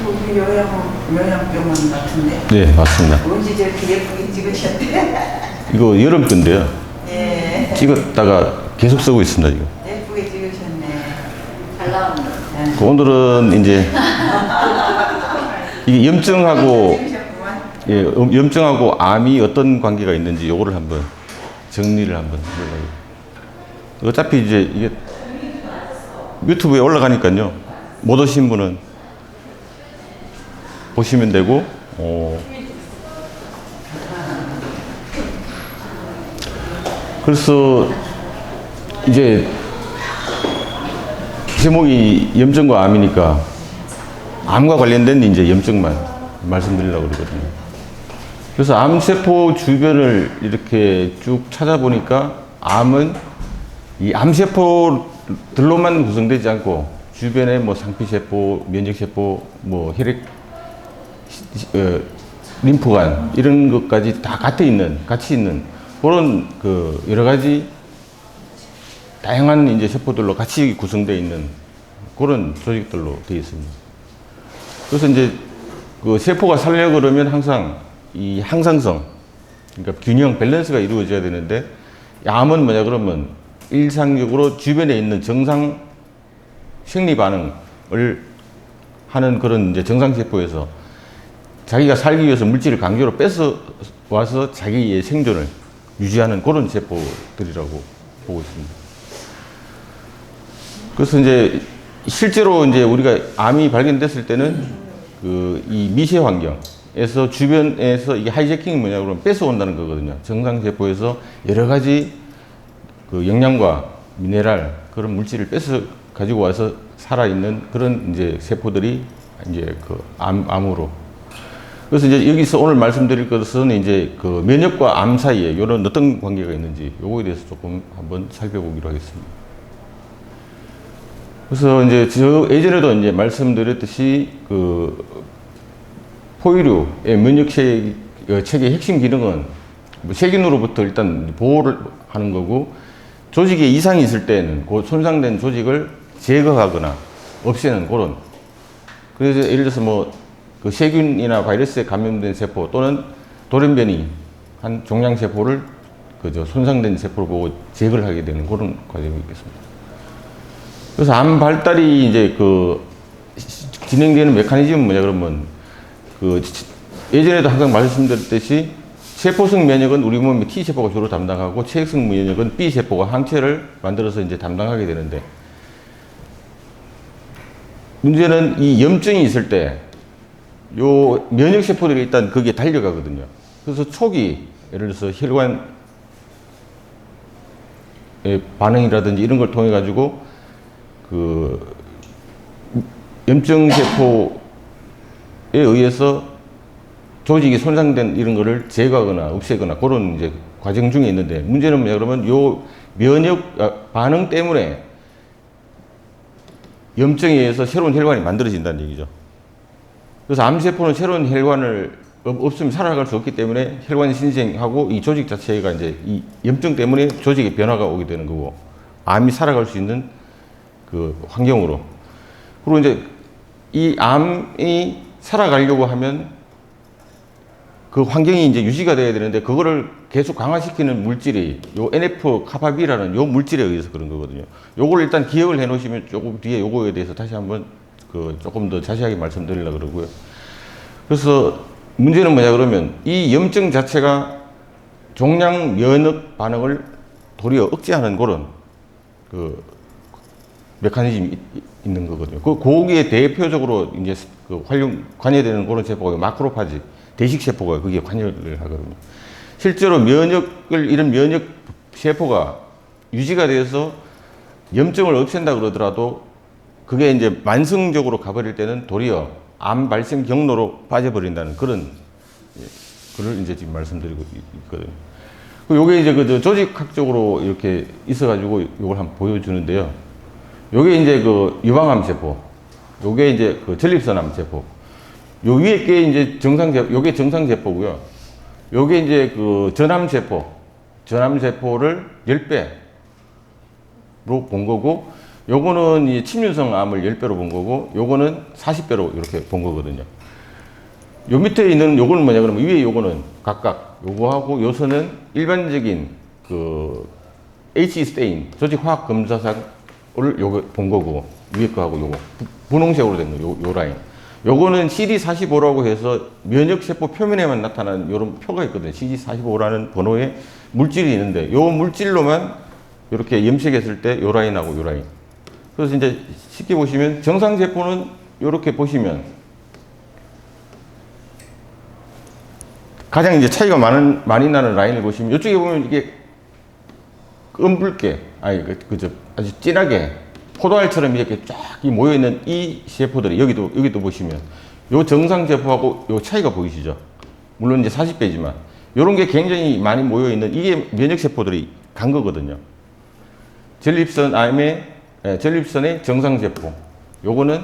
우리 요양병원 같은데. 네, 맞습니다. 언제 저렇게 예쁘게 찍으셨대? 이거 여름 건데요. 예. 찍었다가 계속 쓰고 있습니다, 지금. 예쁘게 찍으셨네. 잘 나옵니다. 그 오늘은 이제 이게 염증하고 찍으셨구만. 예, 염증하고 암이 어떤 관계가 있는지 요거를 한번 정리를 한번 해보려고. 어차피 이제 이게 유튜브에 올라가니까요. 못 오신 분은 보시면 되고, 그래서 이제 제목이 염증과 암이니까 암과 관련된 이제 염증만 말씀드리려고 그러거든요. 그래서 암세포 주변을 이렇게 쭉 찾아보니까 암은 이 암세포들로만 구성되지 않고 주변에 뭐 상피세포, 면역세포, 뭐 혈액, 림프관 이런 것까지 다 같이 있는 그런 그 여러 가지 다양한 이제 세포들로 같이 구성되어 있는 그런 조직들로 되어 있습니다. 그래서 이제 그 세포가 살려고 그러면 항상 이 항상성, 그러니까 균형, 밸런스가 이루어져야 되는데, 암은 뭐냐 그러면 일상적으로 주변에 있는 정상 생리 반응을 하는 그런 이제 정상세포에서 자기가 살기 위해서 물질을 강제로 뺏어 와서 자기의 생존을 유지하는 그런 세포들이라고 보고 있습니다. 그래서 이제 실제로 이제 우리가 암이 발견됐을 때는 그 이 미세 환경에서 주변에서 이게 하이제킹이 뭐냐 그러면 뺏어온다는 거거든요. 정상세포에서 여러 가지 그 영양과 미네랄 그런 물질을 뺏어 가지고 와서 살아있는 그런 이제 세포들이 이제 그 암으로. 그래서 이제 여기서 오늘 말씀드릴 것은 이제 그 면역과 암 사이에 이런 어떤 관계가 있는지 요거에 대해서 조금 한번 살펴보기로 하겠습니다. 그래서 이제 저 예전에도 이제 말씀드렸듯이 그 포유류의 면역 체계의 핵심 기능은 뭐 세균으로부터 일단 보호를 하는 거고, 조직에 이상이 있을 때는 그 손상된 조직을 제거하거나 없애는 그런. 그래서 예를 들어서 뭐 그 세균이나 바이러스에 감염된 세포 또는 돌연변이 한 종양 세포를 그저 손상된 세포를 보고 제거를 하게 되는 그런 과정이 있겠습니다. 그래서 암 발달이 이제 그 진행되는 메커니즘은 뭐냐 그러면 그 예전에도 항상 말씀드렸듯이 세포성 면역은 우리 몸의 T세포가 주로 담당하고 체액성 면역은 B세포가 항체를 만들어서 이제 담당하게 되는데, 문제는 이 염증이 있을 때 요 면역세포들이 일단 거기에 달려가거든요. 그래서 초기 예를 들어서 혈관의 반응이라든지 이런 걸 통해 가지고 그 염증세포에 의해서 조직이 손상된 이런 거를 제거하거나 없애거나 그런 이제 과정 중에 있는데, 문제는 뭐냐 그러면 요 면역 반응 때문에 염증에 의해서 새로운 혈관이 만들어진다는 얘기죠. 그래서 암세포는 새로운 혈관을 없으면 살아갈 수 없기 때문에 혈관이 신생하고 이 조직 자체가 이제 이 염증 때문에 조직의 변화가 오게 되는 거고, 암이 살아갈 수 있는 그 환경으로. 그리고 이제 이 암이 살아가려고 하면 그 환경이 이제 유지가 돼야 되는데, 그거를 계속 강화시키는 물질이 요 NF 카파비라는 요 물질에 의해서 그런 거거든요. 요걸 일단 기억을 해 놓으시면 조금 뒤에 요거에 대해서 다시 한번 그 조금 더 자세하게 말씀드리려고 그러고요. 그래서 문제는 뭐냐 그러면 이 염증 자체가 종양 면역 반응을 도리어 억제하는 그런 그 메커니즘이 있는 거거든요. 거기에 대표적으로 이제 그 관여되는 그런 세포가 마크로파지, 대식 세포가 거기에 관여를 하거든요. 실제로 이런 면역 세포가 유지가 돼서 염증을 없앤다 그러더라도 그게 이제 만성적으로 가버릴 때는 도리어 암 발생 경로로 빠져버린다는 그런 그걸 이제 지금 말씀드리고 있거든요. 요게 이제 그 조직학적으로 이렇게 있어가지고 요걸 한번 보여주는데요. 요게 이제 그 유방암 세포, 요게 이제 그 전립선암 세포, 요 위에 게 이제 요게 정상세포고요. 요게 이제 그 전암세포를 10배로 본 거고, 요거는 이 침륜성 암을 10배로 본 거고, 요거는 40배로 이렇게 본 거거든요. 요 밑에 있는 요거는 뭐냐 그러면 위에 요거는 각각 요거하고 요선은 일반적인 그 H 스테인 조직 화학 검사상을 요거 본 거고, 위에 거하고 요거 분홍색으로 된 거 요 라인. 요거는 CD45라고 해서 면역세포 표면에만 나타나는 요런 표가 있거든요. CD45라는 번호의 물질이 있는데, 요 물질로만 이렇게 염색했을 때 요 라인하고 요 라인. 그래서 이제 쉽게 보시면 정상세포는 요렇게 보시면 가장 이제 차이가 많이 나는 라인을 보시면, 이쪽에 보면 이게 은붉게, 아주 진하게 포도알처럼 이렇게 쫙 모여있는 이 세포들이 여기도 보시면 요 정상세포하고 요 차이가 보이시죠? 물론 이제 40배지만 요런 게 굉장히 많이 모여있는 이게 면역세포들이 간 거거든요. 전립선의 정상세포. 요거는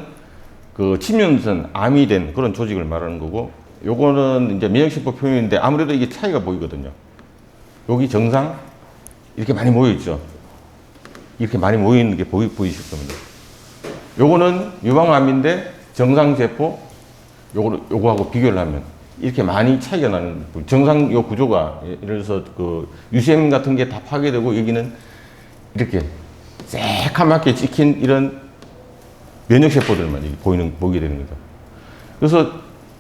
그 침륜선 암이 된 그런 조직을 말하는 거고, 요거는 이제 면역세포 표면인데 아무래도 이게 차이가 보이거든요. 여기 정상 이렇게 많이 모여있죠. 이렇게 많이 모여있는 게 보이실 겁니다. 요거는 유방암인데 정상세포 요거하고 비교를 하면 이렇게 많이 차이가 나는, 정상 요 구조가 예를 들어서 그 유샘 같은 게 다 파괴되고 여기는 이렇게 새카맣게 찍힌 이런 면역세포들만 보이게 되는 거죠. 그래서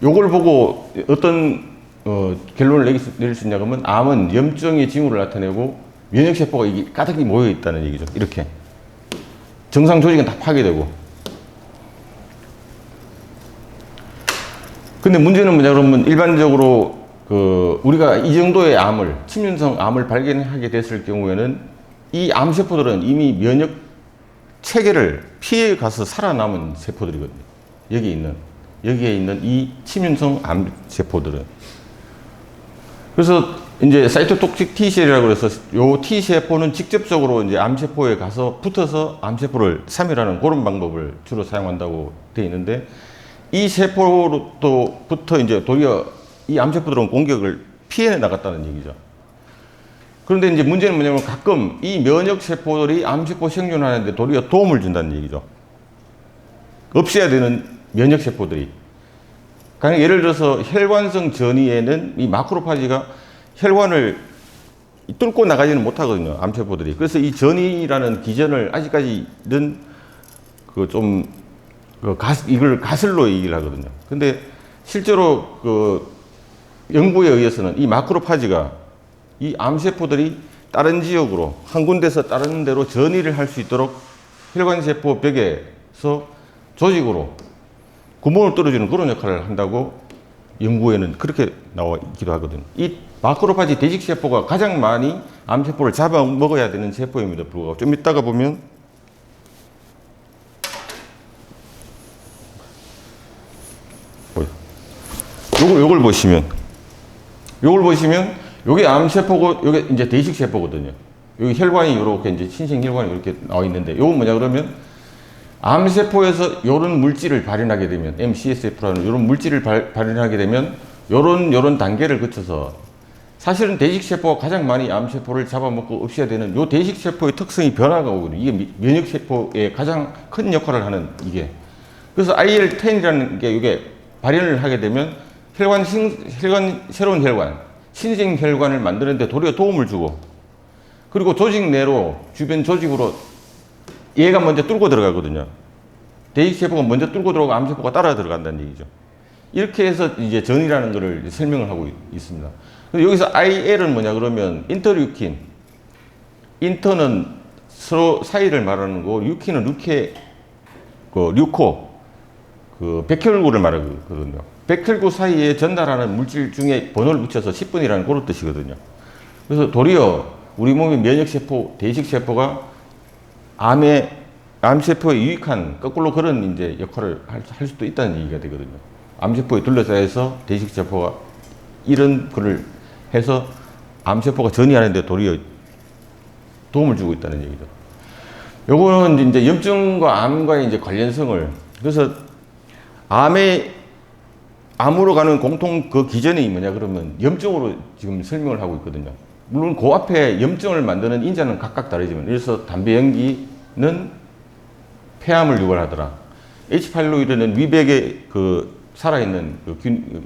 요걸 보고 어떤 결론을 내릴 수 있냐 그러면 암은 염증의 징후를 나타내고 면역세포가 이게 가득히 모여 있다는 얘기죠. 이렇게 정상 조직은 다 파괴되고. 근데 문제는 뭐냐 그러면 일반적으로 우리가 이 정도의 암을, 침륜성 암을 발견하게 됐을 경우에는 이 암세포들은 이미 면역 체계를 피해 가서 살아남은 세포들이거든요. 여기에 있는 이 침륜성 암세포들은. 그래서 이제 사이토톡식 T셀이라고 해서 요 T세포는 직접적으로 이제 암세포에 가서 붙어서 암세포를 사멸하는 그런 방법을 주로 사용한다고 되어 있는데, 이 세포로부터 이제 도리어 이 암세포들은 공격을 피해 나갔다는 얘기죠. 그런데 이제 문제는 뭐냐면 가끔 이 면역세포들이 암세포 생존하는데 도리어 도움을 준다는 얘기죠. 없애야 되는 면역세포들이. 그러니까 예를 들어서 혈관성 전이에는 이 마크로파지가 혈관을 뚫고 나가지는 못하거든요. 암세포들이. 그래서 이 전이라는 기전을 아직까지는 이걸 가슬로 얘기를 하거든요. 근데 실제로 연구에 의해서는 이 마크로파지가 이 암세포들이 다른 지역으로 한 군데서 다른 데로 전이를 할 수 있도록 혈관세포 벽에서 조직으로 구멍을 뚫어주는 그런 역할을 한다고 연구에는 그렇게 나와 있기도 하거든요. 이 마크로파지 대식세포가 가장 많이 암세포를 잡아먹어야 되는 세포임에도 불구하고 좀 이따가 보면 요걸 보시면 요게 암세포고 요게 이제 대식세포거든요. 여기 혈관이 이렇게 이제 신생 혈관이 이렇게 나와 있는데, 요건 뭐냐 그러면 암세포에서 요런 물질을 발현하게 되면 MCSF라는 요런 물질을 발현하게 되면 요런 단계를 거쳐서 사실은 대식세포가 가장 많이 암세포를 잡아먹고 없애야 되는 요 대식세포의 특성이 변화가 오거든요. 이게 면역세포의 가장 큰 역할을 하는 이게. 그래서 IL-10이라는 게 이게 발현을 하게 되면 새로운 혈관, 신생 혈관을 만드는데 도리어 도움을 주고, 그리고 조직 내로 주변 조직으로 얘가 먼저 뚫고 들어가거든요. 대식세포가 먼저 뚫고 들어가고 암세포가 따라 들어간다는 얘기죠. 이렇게 해서 이제 전이라는 것을 설명을 하고 있습니다. 여기서 IL은 뭐냐 그러면 인터류킨. 인터는 서로 사이를 말하는 거고, 류킨은 류코, 백혈구를 말하거든요. 백혈구 사이에 전달하는 물질 중에 번호를 붙여서 10분이라는 그런 뜻이거든요. 그래서 도리어 우리 몸의 면역세포, 대식세포가 암세포에 유익한 거꾸로 그런 이제 역할을 할 수도 있다는 얘기가 되거든요. 암세포에 둘러싸여서 대식세포가 이런 거를 해서 암세포가 전이하는데 도리어 도움을 주고 있다는 얘기죠. 요거는 이제 염증과 암과의 이제 관련성을, 그래서 암으로 가는 공통 기전이 뭐냐 그러면 염증으로 지금 설명을 하고 있거든요. 물론 그 앞에 염증을 만드는 인자는 각각 다르지만, 그래서 담배 연기는 폐암을 유발하더라. H5N1은 위백에 그 살아있는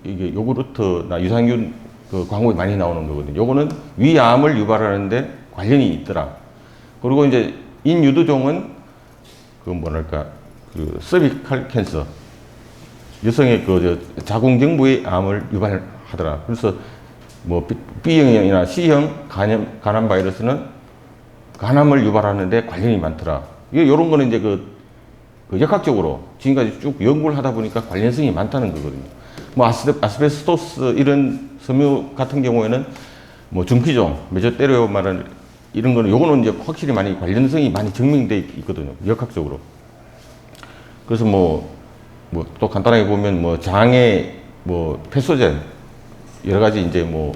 이게 요구르트나 유산균 그 광고에 많이 나오는 거거든요. 요거는 위암을 유발하는데 관련이 있더라. 그리고 이제 인유두종은 그 뭐랄까 그 서비칼 캔서, 여성의 그 자궁경부의 암을 유발하더라. 그래서 뭐 B형이나 C형 간암 바이러스는 간암을 유발하는데 관련이 많더라. 이런 거는 이제 그 역학적으로 지금까지 쭉 연구를 하다 보니까 관련성이 많다는 거거든요. 뭐 아스베스토스 이런 섬유 같은 경우에는 뭐 중피종, 메조테리오마라는 이런 거는 요거는 이제 확실히 많이 관련성이 많이 증명돼 있거든요. 역학적으로. 그래서 뭐 또 간단하게 보면 뭐 장에 뭐 패소젠 여러 가지 이제 뭐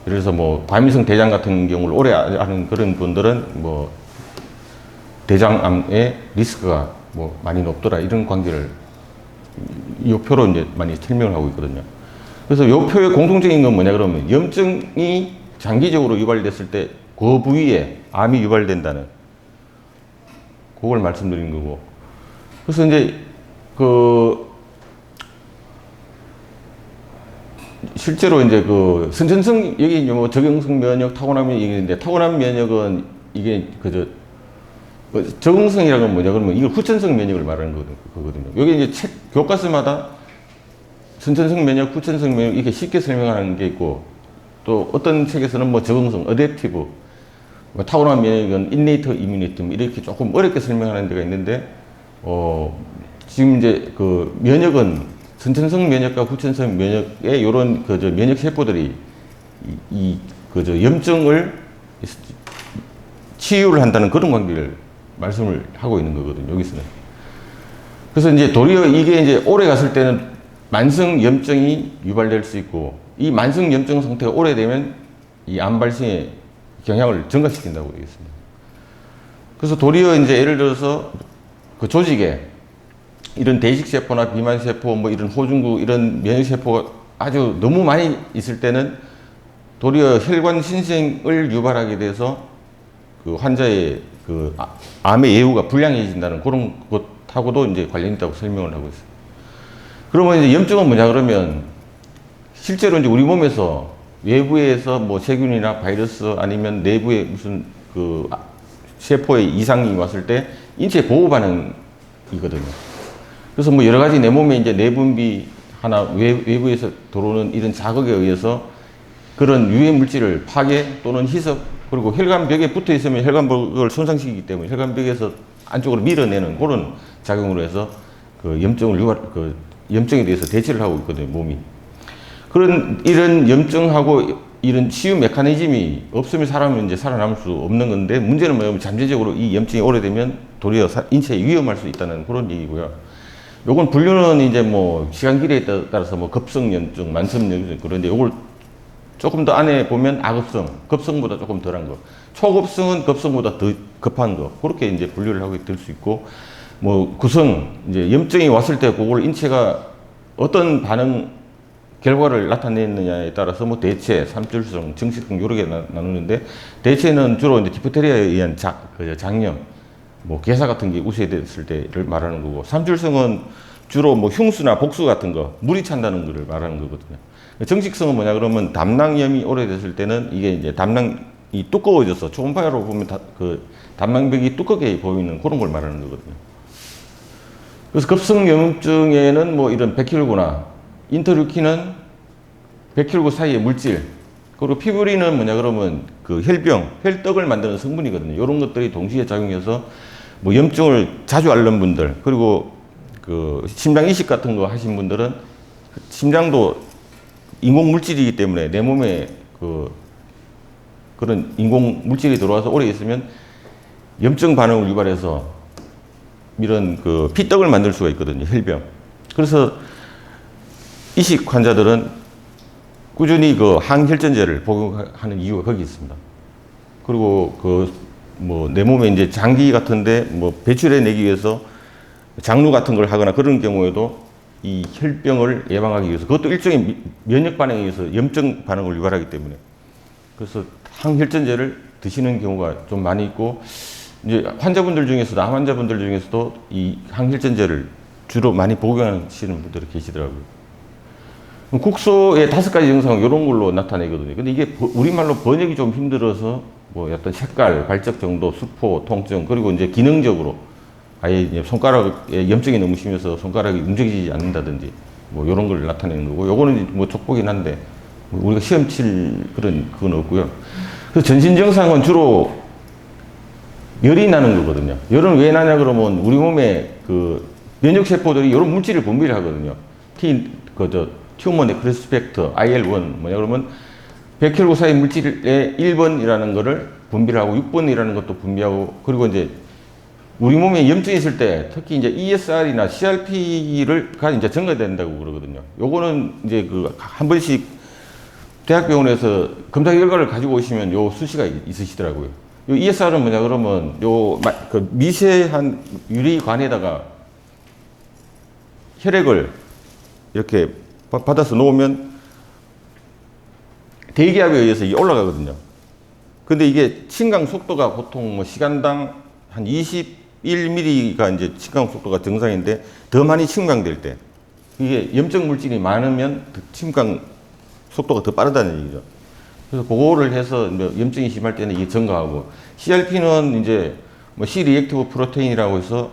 예를 들어서 뭐 과민성 대장 같은 경우를 오래 하는 그런 분들은 뭐 대장암의 리스크가 뭐 많이 높더라, 이런 관계를 이 표로 이제 많이 설명을 하고 있거든요. 그래서 이 표의 공통적인 건 뭐냐 그러면 염증이 장기적으로 유발됐을 때 그 부위에 암이 유발된다는 그걸 말씀드린 거고. 그래서 이제 실제로 이제 선천성, 여기 뭐 적응성 면역, 타고난 면역 얘기인데, 타고난 면역은 이게 적응성이라는 건 뭐냐 그러면 이걸 후천성 면역을 말하는 거거든요. 여기 이제 책 교과서마다 선천성 면역, 후천성 면역 이렇게 쉽게 설명하는 게 있고, 또 어떤 책에서는 뭐 적응성, 어댑티브, 뭐 타고난 면역은 인네이트 이뮤니티 이렇게 조금 어렵게 설명하는 데가 있는데, 지금 이제 면역은 선천성 면역과 후천성 면역의 요런 면역 세포들이 염증을 치유를 한다는 그런 관계를 말씀을 하고 있는 거거든요, 여기서는. 그래서 이제 도리어 이게 이제 오래 갔을 때는 만성 염증이 유발될 수 있고, 이 만성 염증 상태가 오래되면 이 암 발생에 경향을 증가시킨다고 되어 있습니다. 그래서 도리어 이제 예를 들어서 그 조직에 이런 대식세포나 비만세포, 뭐 이런 호중구, 이런 면역세포가 아주 너무 많이 있을 때는 도리어 혈관 신생을 유발하게 돼서 그 환자의 암의 예후가 불량해진다는 그런 것하고도 이제 관련이 있다고 설명을 하고 있어요. 그러면 이제 염증은 뭐냐 그러면 실제로 이제 우리 몸에서 외부에서 뭐 세균이나 바이러스 아니면 내부에 무슨 세포에 이상이 왔을 때 인체 보호 반응이거든요. 그래서 뭐 여러 가지 내 몸에 이제 내분비 하나 외부에서 들어오는 이런 자극에 의해서 그런 유해 물질을 파괴 또는 희석, 그리고 혈관벽에 붙어 있으면 혈관벽을 손상시키기 때문에 혈관벽에서 안쪽으로 밀어내는 그런 작용으로 해서 염증에 대해서 대처를 하고 있거든요, 몸이. 이런 염증하고 이런 치유 메커니즘이 없으면 사람은 이제 살아남을 수 없는 건데, 문제는 뭐냐면 잠재적으로 이 염증이 오래되면 도리어 인체에 위험할 수 있다는 그런 얘기고요. 요건 분류는 이제 뭐 시간 길이에 따라서 뭐 급성염증, 만성염증 그런데 요걸 조금 더 안에 보면 아급성, 급성보다 조금 덜한 거, 초급성은 급성보다 더 급한 거, 그렇게 이제 분류를 하고 될 수 있고, 뭐 구성, 이제 염증이 왔을 때 그걸 인체가 어떤 반응 결과를 나타내느냐에 따라서 뭐 대체, 삼줄성, 증식성 여러 개 나누는데, 대체는 주로 이제 디프테리아에 의한 장염, 뭐 괴사 같은 게 우세됐을 때를 말하는 거고, 삼줄성은 주로 뭐 흉수나 복수 같은 거, 물이 찬다는 거를 말하는 거거든요. 정식성은 뭐냐 그러면 담낭염이 오래됐을 때는 이게 이제 담낭이 두꺼워져서 초음파로 보면 담낭벽이 두껍게 보이는 그런 걸 말하는 거거든요. 그래서 급성염증에는 뭐 이런 백혈구나 인터루킨은 백혈구 사이의 물질, 그리고 피부린은 뭐냐 그러면 혈병, 혈떡을 만드는 성분이거든요. 이런 것들이 동시에 작용해서 뭐 염증을 자주 앓는 분들, 그리고 심장 이식 같은 거 하신 분들은 심장도 인공 물질이기 때문에 내 몸에 그런 인공 물질이 들어와서 오래 있으면 염증 반응을 유발해서 이런 피떡을 만들 수가 있거든요, 혈병. 그래서 이식 환자들은 꾸준히 항혈전제를 복용하는 이유가 거기 있습니다. 그리고 뭐 내 몸에 이제 장기 같은데 뭐 배출해 내기 위해서 장루 같은 걸 하거나 그런 경우에도 이 혈병을 예방하기 위해서, 그것도 일종의 면역 반응에 의해서 염증 반응을 유발하기 때문에, 그래서 항혈전제를 드시는 경우가 좀 많이 있고, 이제 환자분들 중에서도, 암 환자분들 중에서도 이 항혈전제를 주로 많이 복용하시는 분들이 계시더라고요. 국소의 5가지 증상은 이런 걸로 나타내거든요. 근데 이게 우리말로 번역이 좀 힘들어서 뭐 어떤 색깔, 발적 정도, 수포, 통증, 그리고 이제 기능적으로 아예 이제 손가락에 염증이 너무 심해서 손가락이 움직이지 않는다든지 뭐 이런 걸 나타내는 거고, 요거는 뭐 족보긴 한데 우리가 시험 칠 그건 없고요. 그래서 전신 증상은 주로 열이 나는 거거든요. 열은 왜 나냐 그러면 우리 몸에 그 면역세포들이 이런 물질을 분비를 하거든요. 튜머 네크로시스 팩터, IL-1 뭐냐 그러면 백혈구사의 물질의 1번이라는 거를 분비를 하고 6번이라는 것도 분비하고, 그리고 이제 우리 몸에 염증이 있을 때 특히 이제 ESR이나 CRP가 이제 증가된다고 그러거든요. 요거는 이제 한 번씩 대학병원에서 검사 결과를 가지고 오시면 요 수치가 있으시더라고요. 요 ESR은 뭐냐 그러면 그 미세한 유리관에다가 혈액을 이렇게 받아서 놓으면 대기압에 의해서 이게 올라가거든요. 근데 이게 침강 속도가 보통 뭐 시간당 한 21mm가 이제 침강 속도가 정상인데, 더 많이 침강될 때 이게 염증 물질이 많으면 침강 속도가 더 빠르다는 얘기죠. 그래서 그거를 해서 염증이 심할 때는 이게 증가하고, CRP는 이제 뭐 C-리액티브 프로테인이라고 해서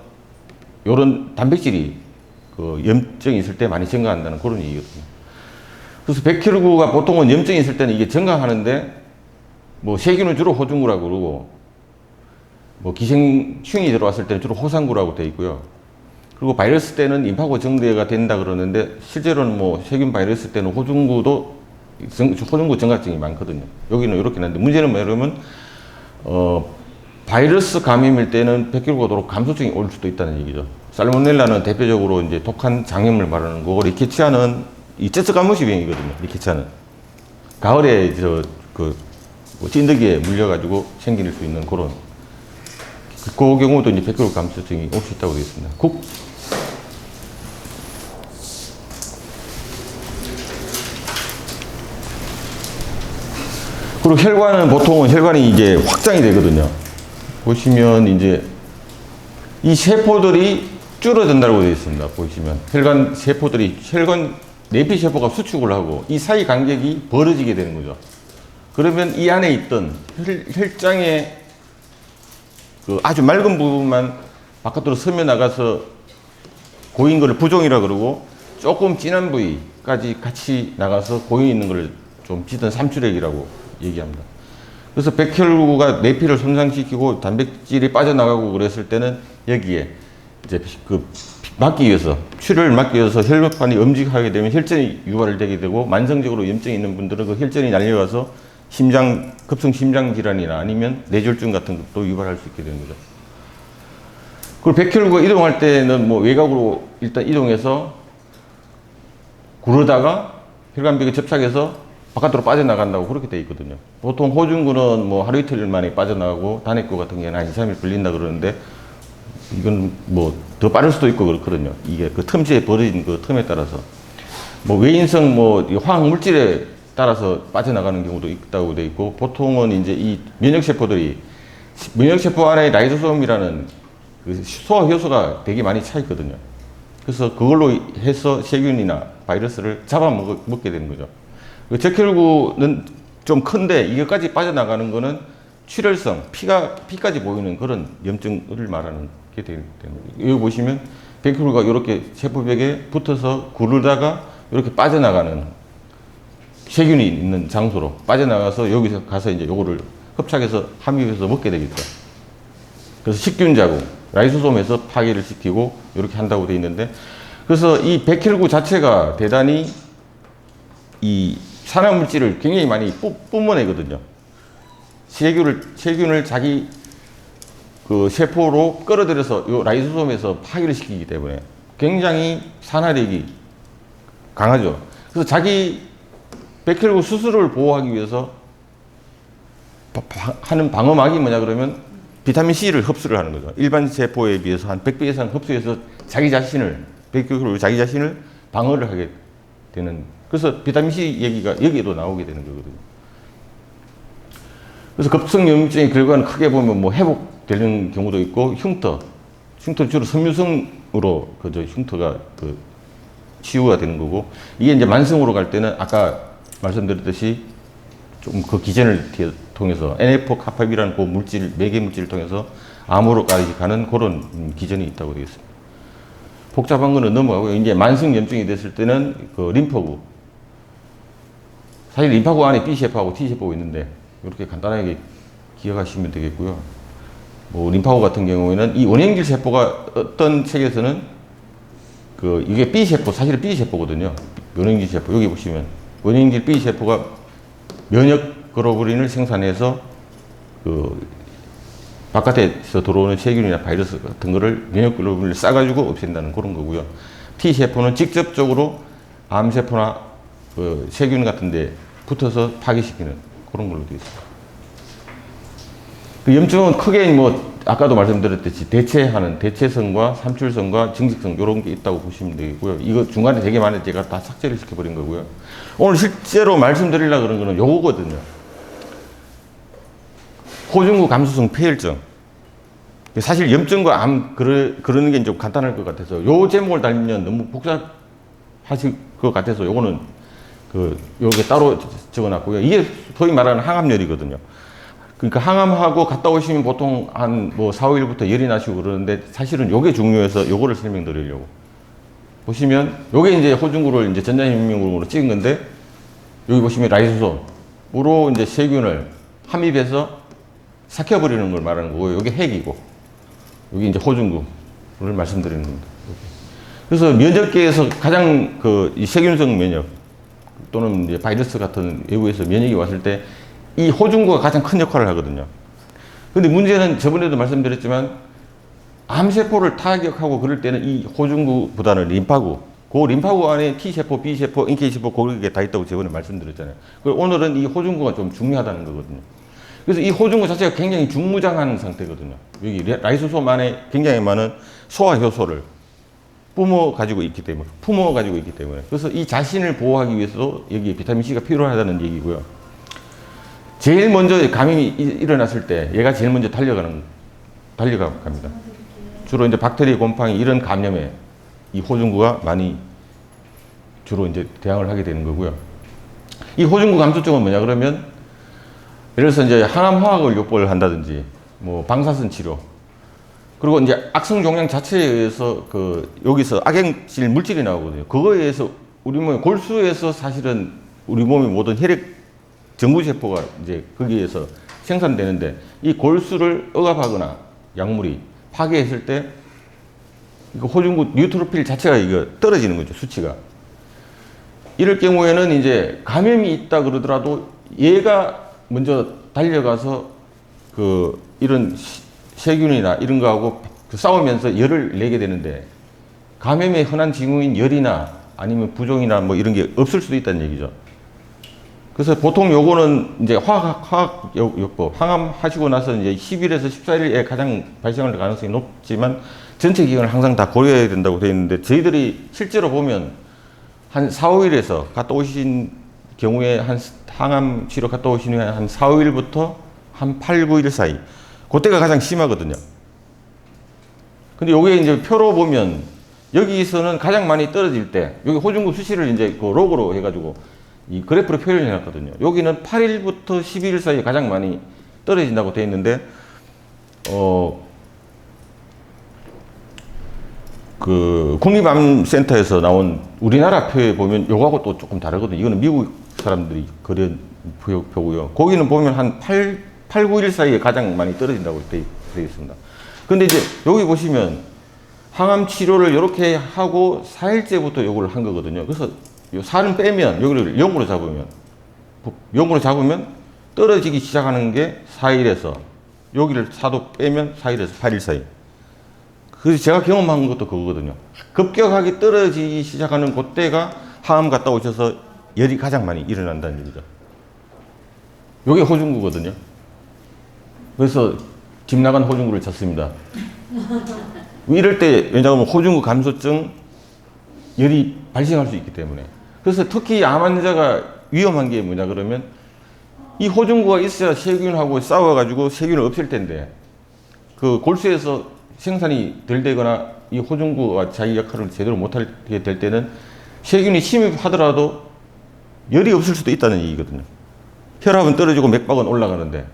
요런 단백질이 그 염증이 있을 때 많이 증가한다는 그런 얘기거든요. 그래서 백혈구가 보통은 염증이 있을 때는 이게 증가하는데, 뭐 세균은 주로 호중구라고 그러고, 뭐 기생충이 들어왔을 때는 주로 호상구라고 되어 있고요. 그리고 바이러스 때는 임파고 정대가 된다 그러는데, 실제로는 뭐 세균 바이러스 때는 호중구 증가증이 많거든요. 여기는 이렇게 났는데, 문제는 뭐냐면 바이러스 감염일 때는 백혈구가 도로 감소증이 올 수도 있다는 얘기죠. 살모넬라는 대표적으로 이제 독한 장염을 말하는 거고, 리케치아는 이 째스가무시 병이거든요. 리케치아는 가을에 뭐 찐득이에 물려가지고 생길 수 있는 그런 그 경우도 이제 백혈구 감소증이 올 수 있다고 되어 있습니다. 그리고 혈관은 보통은 혈관이 이제 확장이 되거든요. 보시면 이제 이 세포들이 줄어든다고 되어 있습니다. 보시면 혈관 내피 세포가 수축을 하고 이 사이 간격이 벌어지게 되는 거죠. 그러면 이 안에 있던 혈장의 그 아주 맑은 부분만 바깥으로 스며 나가서 고인 거를 부종이라 그러고, 조금 진한 부위까지 같이 나가서 고인 있는 거를 좀 짙은 삼출액이라고 얘기합니다. 그래서 백혈구가 내피를 손상시키고 단백질이 빠져나가고 그랬을 때는 여기에 이제 막기 위해서, 출혈을 막기 위해서 혈관이 움직하게 되면 혈전이 유발되게 되고, 만성적으로 염증이 있는 분들은 그 혈전이 날려가서 급성 심장 질환이나 아니면 뇌졸중 같은 것도 유발할 수 있게 되는 거죠. 그리고 백혈구가 이동할 때는 뭐 외곽으로 일단 이동해서 구르다가 혈관벽에 접착해서 바깥으로 빠져나간다고 그렇게 되어 있거든요. 보통 호중구는 뭐 하루 이틀 만에 빠져나가고, 단핵구 같은 경우는 한 2, 3일 걸린다 그러는데, 이건 뭐 더 빠를 수도 있고 그렇거든요. 이게 그 틈새에 벌어진 그 틈에 따라서 뭐 외인성 뭐 화학 물질에 따라서 빠져나가는 경우도 있다고 되어 있고, 보통은 이제 이 면역세포 안에 라이소솜이라는 그 소화 효소가 되게 많이 차 있거든요. 그래서 그걸로 해서 세균이나 바이러스를 잡아먹게 되는 거죠. 적혈구는 좀 큰데 이것까지 빠져나가는 거는 출혈성, 피까지 보이는 그런 염증을 말하는 게 되는 거예요. 여기 보시면 백혈구가 이렇게 세포벽에 붙어서 구르다가 이렇게 빠져나가는, 세균이 있는 장소로 빠져나가서 여기서 가서 이제 요거를 흡착해서 함유해서 먹게 되겠죠. 그래서 식균 자국, 라이소솜에서 파괴를 시키고 이렇게 한다고 되어 있는데, 그래서 이 백혈구 자체가 대단히 이 산화물질을 굉장히 많이 뿜어내거든요. 세균을 자기 그 세포로 끌어들여서 요 라이소솜에서 파괴를 시키기 때문에 굉장히 산화력이 강하죠. 그래서 자기 백혈구 스스로를 보호하기 위해서 하는 방어막이 뭐냐 그러면 비타민 C를 흡수를 하는 거죠. 일반 세포에 비해서 한 100배 이상 흡수해서 백혈구 자기 자신을 방어를 하게 되는, 그래서 비타민 C 얘기가 여기에도 나오게 되는 거거든요. 그래서 급성 염증의 결과는 크게 보면 뭐 회복 되는 경우도 있고 흉터 주로 섬유성으로 그저 흉터가 그 치유가 되는 거고 이게 이제 만성으로 갈 때는 아까 말씀드렸듯이 좀 그 기전을 통해서 NF-kappa이라는 그 물질 매개 물질을 통해서 암으로까지 가는 그런 기전이 있다고 되어 있습니다. 복잡한 거는 넘어가고요. 이제 만성 염증이 됐을 때는 그 림프구 사실 림프구 안에 B세포하고 T세포가 있는데 이렇게 간단하게 기억하시면 되겠고요. 뭐 림프구 같은 경우에는 이 원형질 세포가 어떤 책에서는 그 이게 B세포 사실은 B세포거든요. 원형질 세포 여기 보시면 원형질 B세포가 면역 글로불린을 생산해서 그 바깥에서 들어오는 세균이나 바이러스 같은 거를 면역 글로불린을 싸가지고 없앤다는 그런 거고요. T세포는 직접적으로 암세포나 그 세균 같은 데 붙어서 파괴시키는 그런 걸로 되어 있습니다. 그 염증은 크게 뭐 아까도 말씀드렸듯이 대체성과 삼출성과 증식성 이런 게 있다고 보시면 되고요. 이거 중간에 되게 많이 제가 다 삭제를 시켜버린 거고요. 오늘 실제로 말씀드리려고 그런 거는 요거거든요. 호중구 감수성 폐혈증. 사실 염증과 암 그러는 게 좀 간단할 것 같아서 요 제목을 달면 너무 복잡하실 것 같아서 요거는 요게 따로 적어놨고요. 이게 소위 말하는 항암열이거든요. 그러니까 항암하고 갔다 오시면 보통 한 뭐 4, 5일부터 열이 나시고 그러는데 사실은 요게 중요해서 요거를 설명드리려고. 보시면 요게 이제 호중구를 이제 전자현미경으로 찍은 건데 여기 보시면 라이소솜으로 이제 세균을 함입해서 삭혀버리는 걸 말하는 거고 요게 핵이고 여기 이제 호중구를 말씀드리는 겁니다. 그래서 면역계에서 가장 이 세균성 면역 또는 이제 바이러스 같은 외부에서 면역이 왔을 때 이 호중구가 가장 큰 역할을 하거든요. 근데 문제는 저번에도 말씀드렸지만 암세포를 타격하고 그럴 때는 이 호중구보다는 림파구, 그 림파구 안에 T세포, B세포, NK세포 그게 다 있다고 저번에 말씀드렸잖아요. 그리고 오늘은 이 호중구가 좀 중요하다는 거거든요. 그래서 이 호중구 자체가 굉장히 중무장한 상태거든요. 여기 라이소솜 안에 굉장히 많은 소화 효소를 품어가지고 있기 때문에. 그래서 이 자신을 보호하기 위해서도 여기 비타민C가 필요하다는 얘기고요. 제일 먼저 감염이 일어났을 때 얘가 제일 먼저 달려갑니다. 주로 이제 박테리아, 곰팡이 이런 감염에 이 호중구가 많이 주로 이제 대항을 하게 되는 거고요. 이 호중구 감소증은 뭐냐 그러면 예를 들어서 이제 항암화학을 요법을 한다든지 뭐 방사선 치료 그리고 이제 악성 종양 자체에 의해서 여기서 악행질 물질이 나오거든요. 그거에 의해서 우리 몸의 골수에서 사실은 우리 몸의 모든 혈액 정부세포가 이제 거기에서 생산되는데 이 골수를 억압하거나 약물이 파괴했을 때 이거 호중구 뉴트로필 자체가 이거 떨어지는 거죠, 수치가. 이럴 경우에는 이제 감염이 있다 그러더라도 얘가 먼저 달려가서 이런 세균이나 이런 거하고 싸우면서 열을 내게 되는데 감염의 흔한 징후인 열이나 아니면 부종이나 뭐 이런 게 없을 수도 있다는 얘기죠. 그래서 보통 요거는 이제 화학요법, 항암하시고 나서 이제 10일에서 14일에 가장 발생할 가능성이 높지만 전체 기간을 항상 다 고려해야 된다고 되어 있는데 저희들이 실제로 보면 한 4, 5일에서 갔다 오신 경우에 한 항암 치료 갔다 오신 후에 한 4, 5일부터 한 8, 9일 사이 그때가 가장 심하거든요. 근데 요게 이제 표로 보면 여기서는 가장 많이 떨어질 때 여기 호중구 수치를 이제 그 로그로 해가지고 이 그래프로 표현해 놨거든요. 여기는 8일부터 12일 사이에 가장 많이 떨어진다고 되어 있는데 국립암센터에서 나온 우리나라 표에 보면 요거하고 또 조금 다르거든요. 이거는 미국 사람들이 그린 표고요. 거기는 보면 한 8, 9일 사이에 가장 많이 떨어진다고 되어 있습니다. 근데 이제 여기 보시면 항암 치료를 이렇게 하고 4일째부터 요걸 한 거거든요. 그래서 요 살은 빼면 여기를 0으로 잡으면 떨어지기 시작하는 게 4일에서 여기를 4도 빼면 4일에서 8일 사이. 그래서 제가 경험한 것도 그거거든요. 급격하게 떨어지기 시작하는 그때가 항암 갔다 오셔서 열이 가장 많이 일어난다는 얘기죠. 요게 호중구거든요. 그래서 집 나간 호중구를 쳤습니다. 이럴 때 왜냐하면 호중구 감소증 열이 발생할 수 있기 때문에. 그래서 특히 암 환자가 위험한 게 뭐냐 그러면 이 호중구가 있어야 세균하고 싸워가지고 세균을 없앨 텐데 그 골수에서 생산이 덜 되거나 이 호중구가 자기 역할을 제대로 못하게 될 때는 세균이 침입하더라도 열이 없을 수도 있다는 얘기거든요. 혈압은 떨어지고 맥박은 올라가는데.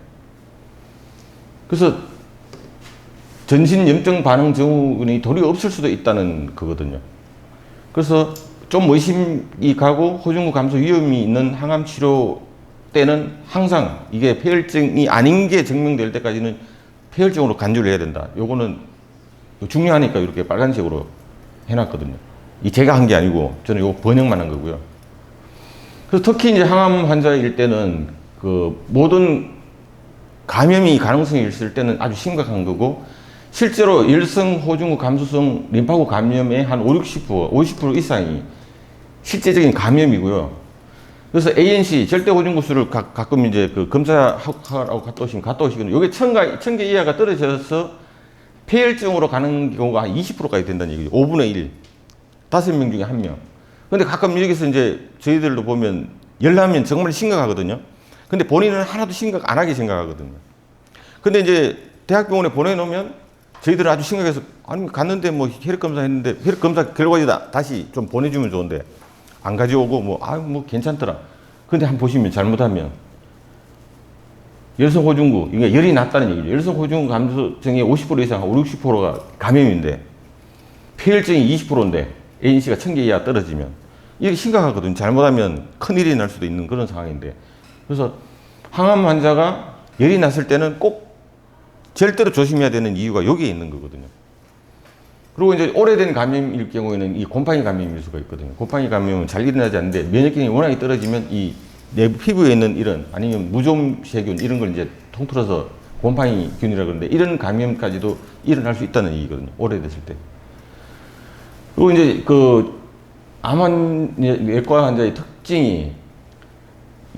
그래서 전신 염증 반응 증후군이 도리어 없을 수도 있다는 거거든요. 그래서 좀 의심이 가고 호중구 감소 위험이 있는 항암 치료 때는 항상 이게 폐혈증이 아닌 게 증명될 때까지는 폐혈증으로 간주를 해야 된다. 요거는 중요하니까 이렇게 빨간색으로 해놨거든요. 이 제가 한 게 아니고 저는 요거 번역만 한 거고요. 그래서 특히 이제 항암 환자일 때는 그 모든 감염이 가능성이 있을 때는 아주 심각한 거고, 실제로 열성 호중구 감소성 림파구 감염의 한 50% 이상이 실제적인 감염이고요. 그래서 ANC 절대 호중구수를 가끔 이제 그 검사하고 갔다 오시거든요. 이게 1000개 이하가 떨어져서 폐혈증으로 가는 경우가 한 20%까지 된다는 얘기죠. 5분의 1. 5명 중에 1명. 근데 가끔 여기서 이제 저희들도 보면 열나면 정말 심각하거든요. 근데 본인은 하나도 심각 안 하게 생각하거든요. 근데 이제 대학병원에 보내놓으면 저희들은 아주 심각해서, 아니, 갔는데 뭐 혈액검사 했는데 혈액검사 결과 다시 좀 보내주면 좋은데 안 가져오고 뭐 괜찮더라. 근데 한번 보시면 잘못하면 열성 호중구, 이게 열이 낮다는 얘기죠. 열성 호중구 감소증의 50% 이상, 50, 60%가 감염인데 폐혈증이 20%인데 ANC가 1000개 이하 떨어지면 이게 심각하거든요. 잘못하면 큰일이 날 수도 있는 그런 상황인데, 그래서 항암 환자가 열이 났을 때는 꼭 절대로 조심해야 되는 이유가 여기에 있는 거거든요. 그리고 이제 오래된 감염일 경우에는 이 곰팡이 감염일 수가 있거든요. 곰팡이 감염은 잘 일어나지 않는데 면역력이 워낙에 떨어지면 이 내부 피부에 있는 이런, 아니면 무좀세균 이런 걸 이제 통틀어서 곰팡이균이라 그러는데, 이런 감염까지도 일어날 수 있다는 얘기거든요. 오래됐을 때. 그리고 이제 그 암환외과 환자의 특징이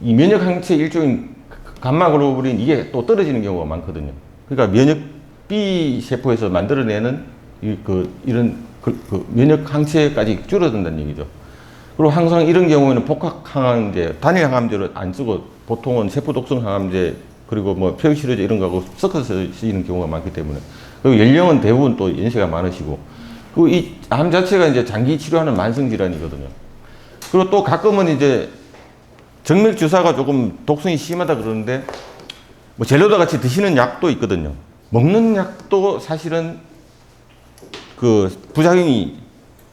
이 면역 항체 일종인 감마글로불린 이게 또 떨어지는 경우가 많거든요. 그러니까 면역 B 세포에서 만들어내는 이런 면역 항체까지 줄어든다는 얘기죠. 그리고 항상 이런 경우에는 복합 항암제, 단일 항암제를 안 쓰고 보통은 세포 독성 항암제, 그리고 뭐 표식치료제 이런 거하고 섞어서 쓰이는 경우가 많기 때문에, 그리고 연령은 대부분 또 연세가 많으시고, 그리고 이 암 자체가 이제 장기 치료하는 만성 질환이거든요. 그리고 또 가끔은 이제 정맥 주사가 조금 독성이 심하다 그러는데, 뭐 젤로다 같이 드시는 약도 있거든요. 먹는 약도 사실은 그 부작용이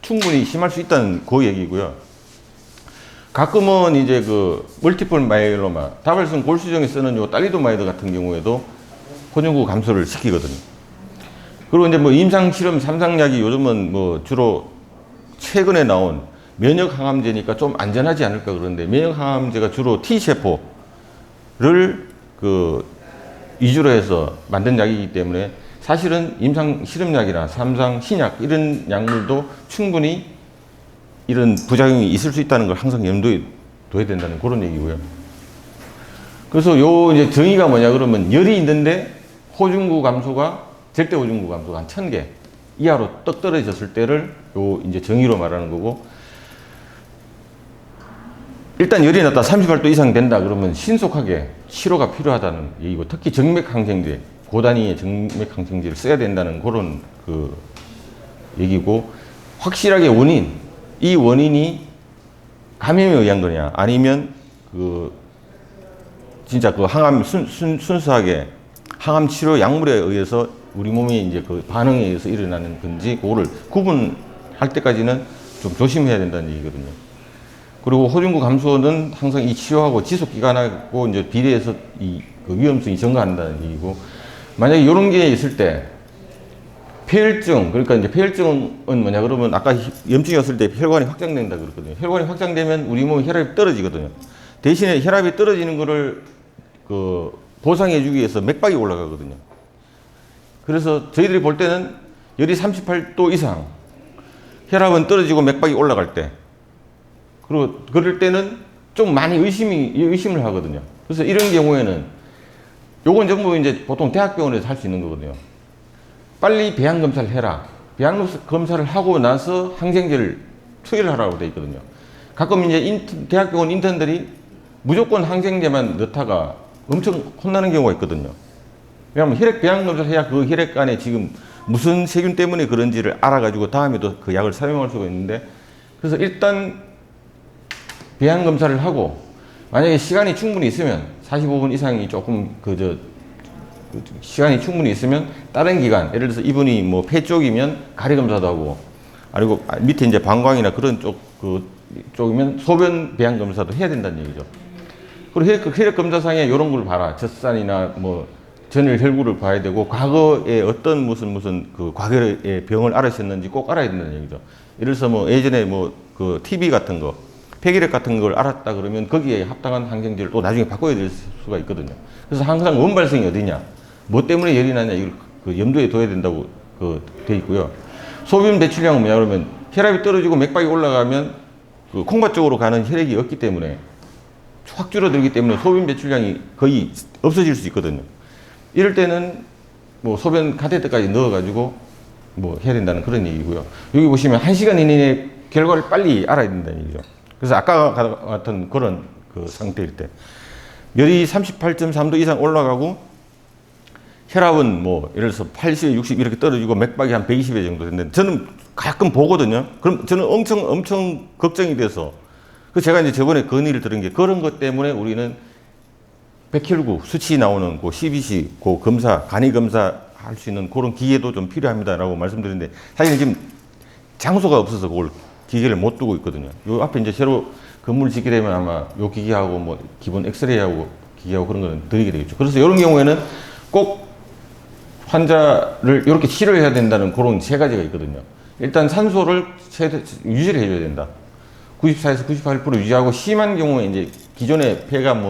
충분히 심할 수 있다는 그 얘기고요. 가끔은 이제 그 멀티플 마이로마, 다발성 골수정에 쓰는 요 딸리도마이드 같은 경우에도 호중구 감소를 시키거든요. 그리고 이제 뭐 임상 실험 3상약이 요즘은 뭐 주로 최근에 나온 면역 항암제니까 좀 안전하지 않을까 그러는데, 면역 항암제가 주로 T세포를 그 위주로 해서 만든 약이기 때문에 사실은 임상 실험약이나 3상 신약 이런 약물도 충분히 이런 부작용이 있을 수 있다는 걸 항상 염두에 둬야 된다는 그런 얘기고요. 그래서 요 이제 정의가 뭐냐 그러면, 열이 있는데 호중구 감소가, 절대 호중구 감소가 한 1000개 이하로 떡 떨어졌을 때를 요 이제 정의로 말하는 거고, 일단 열이 났다 38도 이상 된다 그러면 신속하게 치료가 필요하다는 얘기고, 특히 정맥 항생제, 고단위의 정맥 항생제를 써야 된다는 그런 그 얘기고, 확실하게 이 원인이 감염에 의한 거냐, 아니면 그 진짜 그 항암 순수하게 항암 치료 약물에 의해서 우리 몸이 이제 그 반응에 의해서 일어나는 건지, 그거를 구분할 때까지는 좀 조심해야 된다는 얘기거든요. 그리고 호중구 감소는 항상 이 치료하고 지속 기간하고 이제 비례해서 그 위험성이 증가한다는 얘기고, 만약에 이런 게 있을 때 폐혈증, 그러니까 이제 폐혈증은 뭐냐 그러면 아까 염증이었을 때 혈관이 확장된다 그랬거든요. 혈관이 확장되면 우리 몸에 혈압이 떨어지거든요. 대신에 혈압이 떨어지는 거를 그 보상해 주기 위해서 맥박이 올라가거든요. 그래서 저희들이 볼 때는 열이 38도 이상, 혈압은 떨어지고 맥박이 올라갈 때, 그리고 그럴 때는 좀 많이 의심을 하거든요. 그래서 이런 경우에는 요건 전부 이제 보통 대학병원에서 할 수 있는 거거든요. 빨리 배양 검사를 해라. 배양 검사를 하고 나서 항생제를 투여를 하라고 돼 있거든요. 가끔 이제 대학병원 인턴들이 무조건 항생제만 넣다가 엄청 혼나는 경우가 있거든요. 왜냐하면 혈액 배양 검사를 해야 그 혈액 안에 지금 무슨 세균 때문에 그런지를 알아가지고 다음에도 그 약을 사용할 수가 있는데, 그래서 일단 배양 검사를 하고 만약에 시간이 충분히 있으면 45분 이상이 조금 시간이 충분히 있으면 다른 기관, 예를 들어서 이분이 뭐 폐 쪽이면 가리 검사도 하고, 그리고 밑에 이제 방광이나 그런 쪽이면 소변 배양 검사도 해야 된다는 얘기죠. 그리고 혈액 검사상에 이런 걸 봐라. 젖산이나 뭐 전일 혈구를 봐야 되고, 과거에 어떤 무슨 그 과거의 병을 앓으셨는지 꼭 알아야 된다는 얘기죠. 예를 들어서 뭐 예전에 뭐 그 TB 같은 거, 폐기력 같은 걸 알았다 그러면 거기에 합당한 항생제를 또 나중에 바꿔야 될 수가 있거든요. 그래서 항상 원발성이 어디냐, 뭐 때문에 열이 나냐, 이걸 그 염두에 둬야 된다고 돼 있고요. 소변 배출량은 뭐냐 그러면 혈압이 떨어지고 맥박이 올라가면 그 콩밭 쪽으로 가는 혈액이 없기 때문에 확 줄어들기 때문에 소변 배출량이 거의 없어질 수 있거든요. 이럴 때는 뭐 소변 카테터까지 넣어가지고 뭐 해야 된다는 그런 얘기고요. 여기 보시면 1시간 이내에 결과를 빨리 알아야 된다는 얘기죠. 그래서 아까 같은 그런 그 상태일 때 열이 38.3도 이상 올라가고 혈압은 뭐 예를 들어서 80에 60 이렇게 떨어지고 맥박이 한 120회 정도 됐는데, 저는 가끔 보거든요. 그럼 저는 엄청 걱정이 돼서, 그 제가 이제 저번에 건의를 들은 게 그런 것 때문에 우리는 백혈구 수치 나오는 그 CBC 그 검사, 간이 검사 할 수 있는 그런 기계도 좀 필요합니다라고 말씀드렸는데, 사실 지금 장소가 없어서 그걸 기계를 못 두고 있거든요. 요 앞에 이제 새로 건물 짓게 되면 아마 요 기계하고 뭐 기본 엑스레이하고 기계하고 그런 거는 드리게 되겠죠. 그래서 이런 경우에는 꼭 환자를 이렇게 치료해야 된다는 그런 세 가지가 있거든요. 일단 산소를 유지를 해줘야 된다. 94에서 98% 유지하고, 심한 경우에 이제 기존에 폐가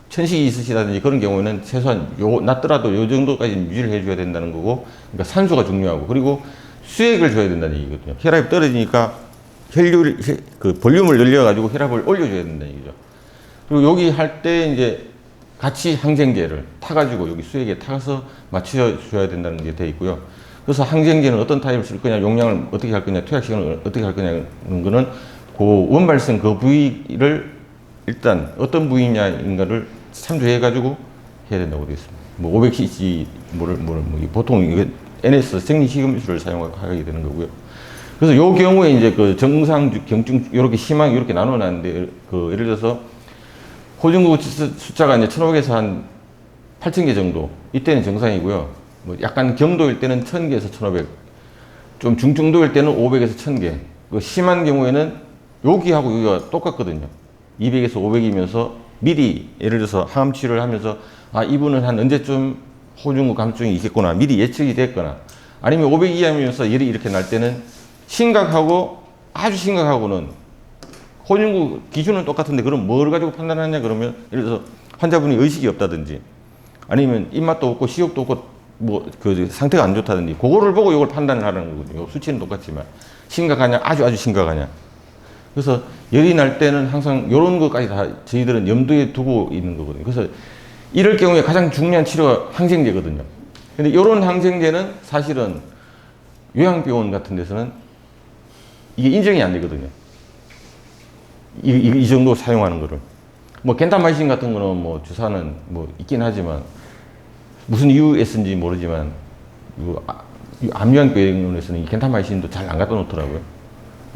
천식이 있으시다든지 그런 경우에는 최소한 낮더라도 요 정도까지 유지를 해줘야 된다는 거고, 그러니까 산소가 중요하고, 그리고 수액을 줘야 된다는 얘기거든요. 혈압이 떨어지니까 그 볼륨을 늘려가지고 혈압을 올려줘야 된다는 얘기죠. 그리고 여기 할 때 이제 같이 항생제를 타가지고 여기 수액에 타서 맞춰줘야 된다는 게 되어 있고요. 그래서 항생제는 어떤 타입을 쓸 거냐, 용량을 어떻게 할 거냐, 투약 시간을 어떻게 할 거냐는 거는 그 원발성 그 부위를 일단 어떤 부위냐인가를 참조해가지고 해야 된다고 되어 있습니다. 뭐 500cc 보통 이게 NS 생리식염수를 사용하게 되는 거고요. 그래서 요 경우에 이제 그 정상, 경증 이렇게 심하게 이렇게 나눠놨는데, 그 예를 들어서 호중구 숫자가 이제 1,500에서 한 8,000개 정도, 이때는 정상이고요. 뭐 약간 경도일 때는 1,000개에서 1,500, 좀 중증도일 때는 500에서 1,000개. 그 심한 경우에는 여기하고 여기가 똑같거든요. 200에서 500이면서 미리 예를 들어서 항암 치료를 하면서 이분은 한 언제쯤 호중구 감염증이 있겠구나 미리 예측이 됐거나, 아니면 500 이하면서 열이 이렇게 날 때는 심각하고 아주 심각하고는 호중구 기준은 똑같은데 그럼 뭘 가지고 판단하냐 그러면, 예를 들어서 환자분이 의식이 없다든지 아니면 입맛도 없고 식욕도 없고 뭐 그 상태가 안 좋다든지, 그거를 보고 이걸 판단을 하라는 거거든요. 수치는 똑같지만 심각하냐 아주 심각하냐. 그래서 열이 날 때는 항상 이런 것까지 다 저희들은 염두에 두고 있는 거거든요. 그래서 이럴 경우에 가장 중요한 치료가 항생제거든요. 근데 이런 항생제는 사실은 요양병원 같은 데서는 이게 인정이 안 되거든요. 이 정도 사용하는 거를. 뭐 겐타마이신 같은 거는 뭐 주사는 뭐 있긴 하지만 무슨 이유에 쓴지 모르지만 암요양병원에서는 이 겐타마이신도 잘 안 갖다 놓더라고요.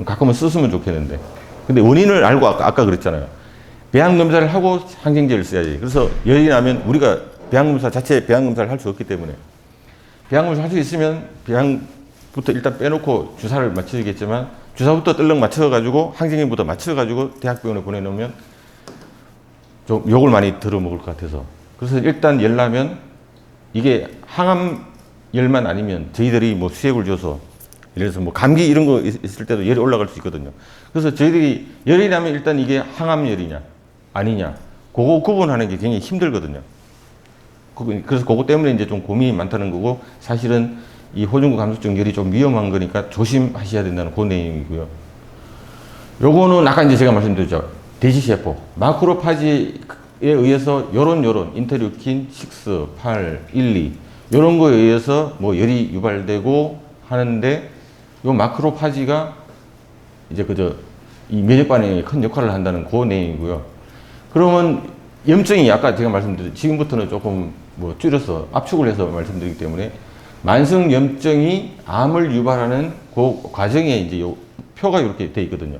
가끔은 썼으면 좋겠는데. 근데 원인을 알고 아까 그랬잖아요. 배양검사를 하고 항생제를 써야지. 그래서 열이 나면 우리가 배양검사 자체 배양검사를 할 수 없기 때문에, 배양검사 할 수 있으면 배양부터 일단 빼놓고 주사를 맞춰주겠지만, 주사부터 떨렁 맞춰가지고 항생제부터 맞춰가지고 대학병원에 보내놓으면 좀 욕을 많이 들어먹을 것 같아서. 그래서 일단 열 나면 이게 항암 열만 아니면 저희들이 뭐 수액을 줘서, 예를 들어서 뭐 감기 이런 거 있을 때도 열이 올라갈 수 있거든요. 그래서 저희들이 열이 나면 일단 이게 항암열이냐 아니냐 그거 구분하는 게 굉장히 힘들거든요. 그래서 그거 때문에 이제 좀 고민이 많다는 거고, 사실은 이 호중구 감소증 열이 좀 위험한 거니까 조심하셔야 된다는 그 내용이고요. 요거는 아까 이제 제가 말씀드렸죠. 대지세포 마크로파지에 의해서 요런 인터류킨 6, 8, 1, 2 요런 거에 의해서 뭐 열이 유발되고 하는데, 요 마크로파지가 이제 이 면역 반응에 큰 역할을 한다는 그 내용이고요. 그러면 염증이 아까 제가 말씀드린 지금부터는 조금 뭐 줄여서 압축을 해서 말씀드리기 때문에 만성염증이 암을 유발하는 그 과정에 이제 요 표가 이렇게 돼 있거든요.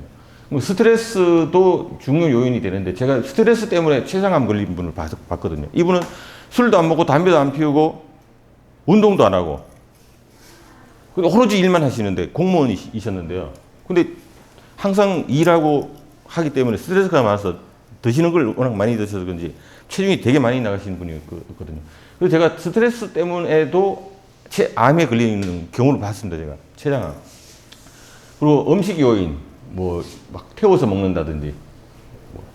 뭐 스트레스도 중요 요인이 되는데 제가 스트레스 때문에 췌장암 걸린 분을 봤거든요. 이분은 술도 안 먹고 담배도 안 피우고 운동도 안 하고 오로지 일만 하시는데 공무원이셨는데요. 근데 항상 일하고 하기 때문에 스트레스가 많아서 드시는 걸 워낙 많이 드셔서 그런지 체중이 되게 많이 나가시는 분이었거든요. 그래서 제가 스트레스 때문에도 암에 걸리는 경우를 봤습니다. 제가 췌장암. 그리고 음식 요인, 뭐 막 태워서 먹는다든지,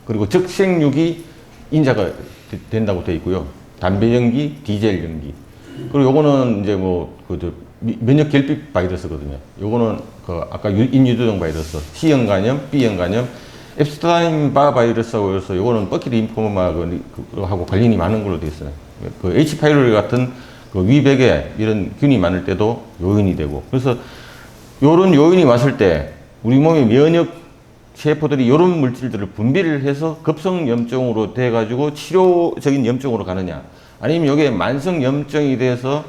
그리고 적색육이 인자가 된다고 되어 있고요. 담배 연기, 디젤 연기. 그리고 요거는 이제 뭐 면역 결핍 바이러스거든요. 요거는 그 아까 인유두종 바이러스, C형 간염, B형 간염, 앱스타인 바 바이러스하고 해서 요거는 버킷 림포마하고 관련이 많은 걸로 되어 있어요. 그 H 파이로리 같은 그 위백에 이런 균이 많을 때도 요인이 되고, 그래서 요런 요인이 왔을 때 우리 몸의 면역 세포들이 이런 물질들을 분비를 해서 급성염증으로 돼가지고 치료적인 염증으로 가느냐, 아니면 이게 만성염증이 돼서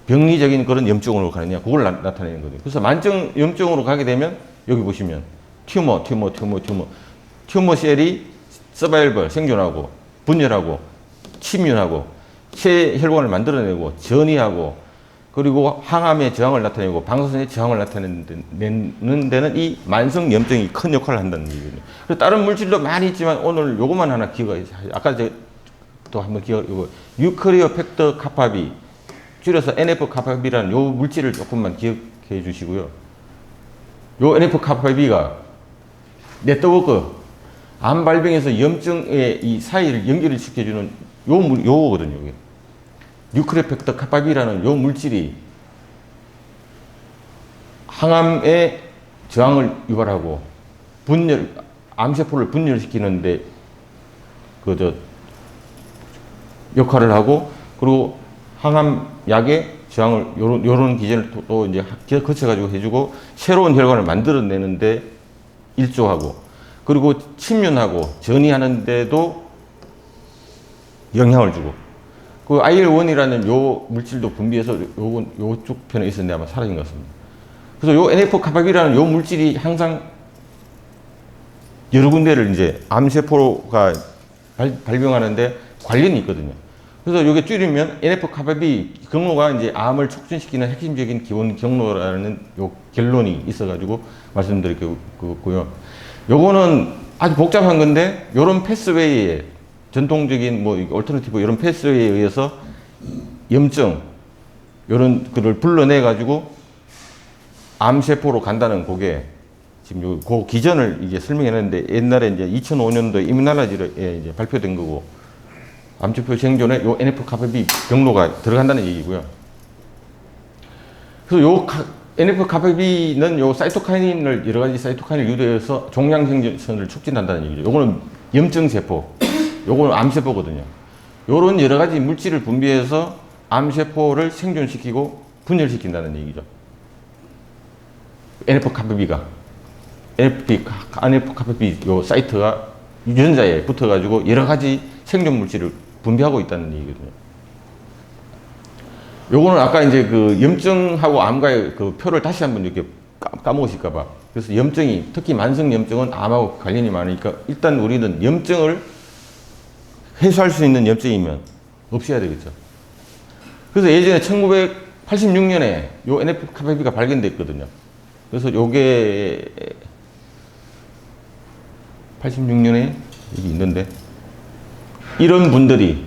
병리적인 그런 염증으로 가느냐, 그걸 나타내는 거죠. 그래서 만성염증으로 가게 되면 여기 보시면 튜머 셀이 서바이벌 생존하고 분열하고 침륜하고 체혈관을 만들어내고 전이하고 그리고 항암의 저항을 나타내고 방사선의 저항을 나타내는 데는 이 만성염증이 큰 역할을 한다는 얘기거든요. 그래서 다른 물질도 많이 있지만 오늘 요것만 하나 기억해. 아까 또 한번 이거 유크리오 팩터 카파비, 줄여서 NF 카파비라는 요 물질을 조금만 기억해 주시고요. 요 NF 카파비가 네트워크 암 발병에서 염증의 이 사이를 연결을 시켜주는 요거거든요. 요게. 뉴크리오 팩터 카파비라는 요 물질이 항암의 저항을 유발하고 암세포를 분열시키는데 역할을 하고, 그리고 항암 약의 저항을 요런 기전을 또 이제 거쳐가지고 해주고 새로운 혈관을 만들어내는데 일조하고, 그리고 침륜하고 전이하는데도 영향을 주고, 그 IL-1이라는 요 물질도 분비해서 요쪽 편에 있었는데 아마 사라진 것 같습니다. 그래서 요 NF-카파비라는 요 물질이 항상 여러 군데를 이제 암세포가 발병하는데 관련이 있거든요. 그래서 요게 줄이면 NF-카파비 경로가 이제 암을 촉진시키는 핵심적인 기본 경로라는 요 결론이 있어가지고 말씀드렸고요. 요거는 아주 복잡한 건데 요런 패스웨이에 전통적인 뭐 얼터너티브 이런 패스웨이에 의해서 염증 이런 거를 불러내 가지고 암세포로 간다는 그게 지금 그 기전을 이제 설명했는데, 옛날에 이제 2005년도에 이뮤날라지에 이제 발표된 거고, 암세포 생존에 요 NF-카파비 경로가 들어간다는 얘기고요. 그래서 요 NF-카파비는 요 사이토카이닌을 여러 가지 사이토카이닌을 유도해서 종양 생존을 촉진한다는 얘기죠. 요거는 염증세포, 요거는 암세포거든요. 요런 여러 가지 물질을 분비해서 암세포를 생존시키고 분열시킨다는 얘기죠. NF-카파비가. NF-카파비 요 사이트가 유전자에 붙어가지고 여러 가지 생존 물질을 분비하고 있다는 얘기거든요. 요거는 아까 이제 그 염증하고 암과의 그 표를 다시 한번 이렇게 까먹으실까봐. 그래서 염증이, 특히 만성염증은 암하고 관련이 많으니까 일단 우리는 염증을 해소할 수 있는 염증이면 없애야 되겠죠. 그래서 예전에 1986년에 요 NF-카파비가 발견됐거든요. 그래서 요게 86년에 여기 있는데, 이런 분들이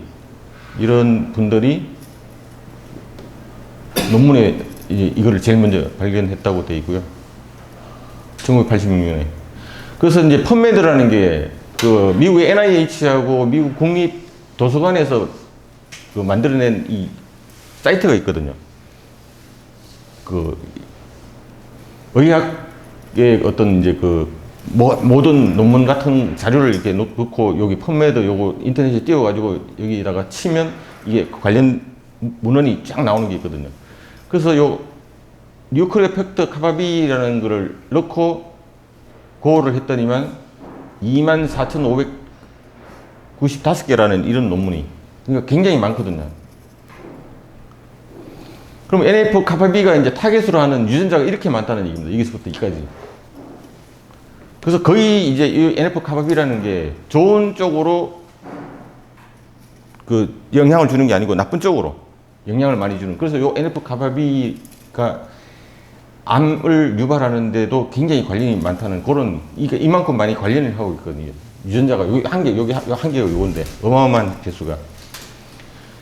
논문에 이거를 제일 먼저 발견했다고 되어 있고요. 1986년에. 그래서 이제 펀메드라는 게 그 미국의 NIH하고 미국 국립도서관에서 그 만들어낸 이 사이트가 있거든요. 그 의학의 어떤 이제 그 모든 논문 같은 자료를 이렇게 넣고 여기 펀메드 요거 인터넷에 띄워가지고 여기다가 치면 이게 관련 문헌이 쫙 나오는 게 있거든요. 그래서 요 뉴크리오 팩터 카파비라는 거를 넣고 고를 했더니만 24,595개라는 이런 논문이 그러니까 굉장히 많거든요. 그럼 NF-kappaB가 이제 타겟으로 하는 유전자가 이렇게 많다는 얘기입니다. 여기서부터 여기까지. 그래서 거의 이제 이 NF-kappaB라는 게 좋은 쪽으로 그 영향을 주는 게 아니고 나쁜 쪽으로 영향을 많이 주는. 그래서 이 NF-kappaB가 암을 유발하는데도 굉장히 관련이 많다는 그런, 이만큼 많이 관련을 하고 있거든요. 유전자가 여기 한 개, 여기 한 개가 요건데 어마어마한 개수가.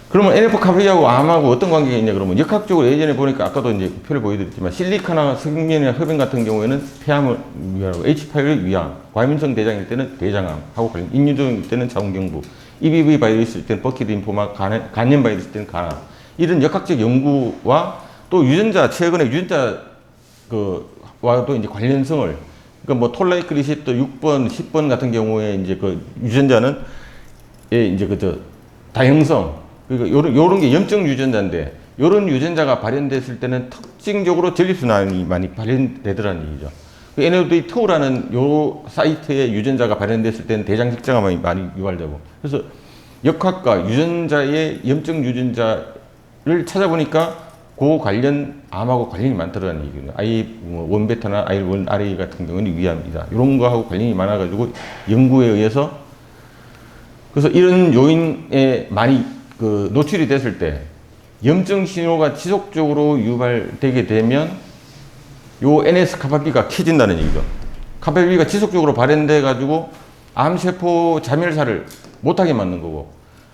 그러면 NF-kappaB하고 암하고 어떤 관계가 있냐 그러면 역학적으로 예전에 보니까 아까도 이제 표를 보여드렸지만 실리카나 성면의 흡연 같은 경우에는 폐암을 위하고 H5를 위암, 과민성 대장일 때는 대장암하고 관련, 인유종일 때는 자궁경부, EBV 바이러스일 때는 버킷 림포마, 간염 바이러스일 때는 간암. 이런 역학적 연구와 또 유전자, 최근에 유전자 와도 이제 관련성을, 그러니까 뭐 톨라이크 리셉터 6번, 10번 같은 경우에 이제 그 유전자는 이제 다형성, 그러니까 요런 게 염증 유전자인데 요런 유전자가 발현됐을 때는 특징적으로 전립선암이 많이 발현되더라는 얘기죠. 그 NOD2라는 요 사이트에 유전자가 발현됐을 때는 대장직장암이 많이 유발되고, 그래서 역학과 유전자의 염증 유전자를 찾아보니까 그 관련 암하고 관련이 많더라는 얘기거든요. I1베타나 I1RA 같은 경우는 위암이다. 이런 거하고 관련이 많아가지고 연구에 의해서, 그래서 이런 요인에 많이 노출이 됐을 때 염증 신호가 지속적으로 유발되게 되면 요 NS-kappaB가 켜진다는 얘기죠. kappaB가 지속적으로 발현돼 가지고 암세포 자멸사를 못하게 만든 거고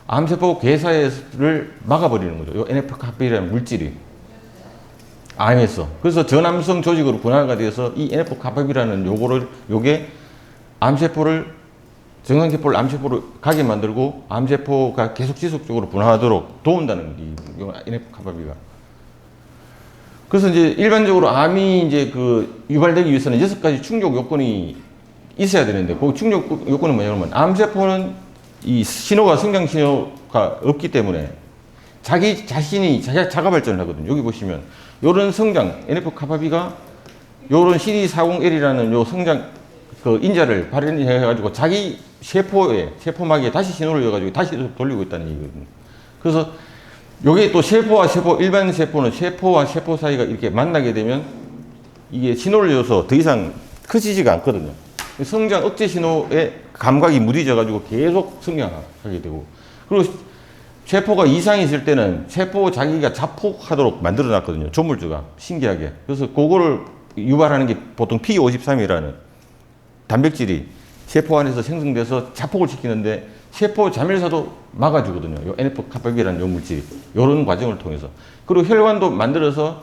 암세포 괴사를 막아버리는 거죠. 요 NF-kappaB라는 물질이 암에서. 그래서 전암성 조직으로 분화가 돼서 이 NF-kappaB라는 요게 암세포를, 정상세포를 암세포로 가게 만들고 암세포가 계속 지속적으로 분화하도록 도운다는 이 NF-kappaB가. 그래서 이제 일반적으로 암이 이제 유발되기 위해서는 6가지 충족 요건이 있어야 되는데, 그 충족 요건은 뭐냐면 암세포는 이 신호가, 성장 신호가 없기 때문에 자기 자신이 자가 발전을 하거든요. 여기 보시면 요런 성장, NF-kappaB가 요런 CD40L이라는 요 성장 인자를 발현해가지고 자기 세포막에 다시 신호를 줘가지고 다시 돌리고 있다는 얘기거든요. 그래서 요게 또 세포와 세포, 일반 세포는 세포와 세포 사이가 이렇게 만나게 되면 이게 신호를 줘서 더 이상 커지지가 않거든요. 성장 억제 신호에 감각이 무뎌져가지고 계속 성장하게 되고, 그리고 세포가 이상이 있을 때는 세포 자기가 자폭하도록 만들어 놨거든요. 조물주가. 신기하게. 그래서 그거를 유발하는 게 보통 P53이라는 단백질이 세포 안에서 생성돼서 자폭을 시키는데 세포 자멸사도 막아주거든요. 요 NF-kappaB라는 요 물질이. 요런 과정을 통해서. 그리고 혈관도 만들어서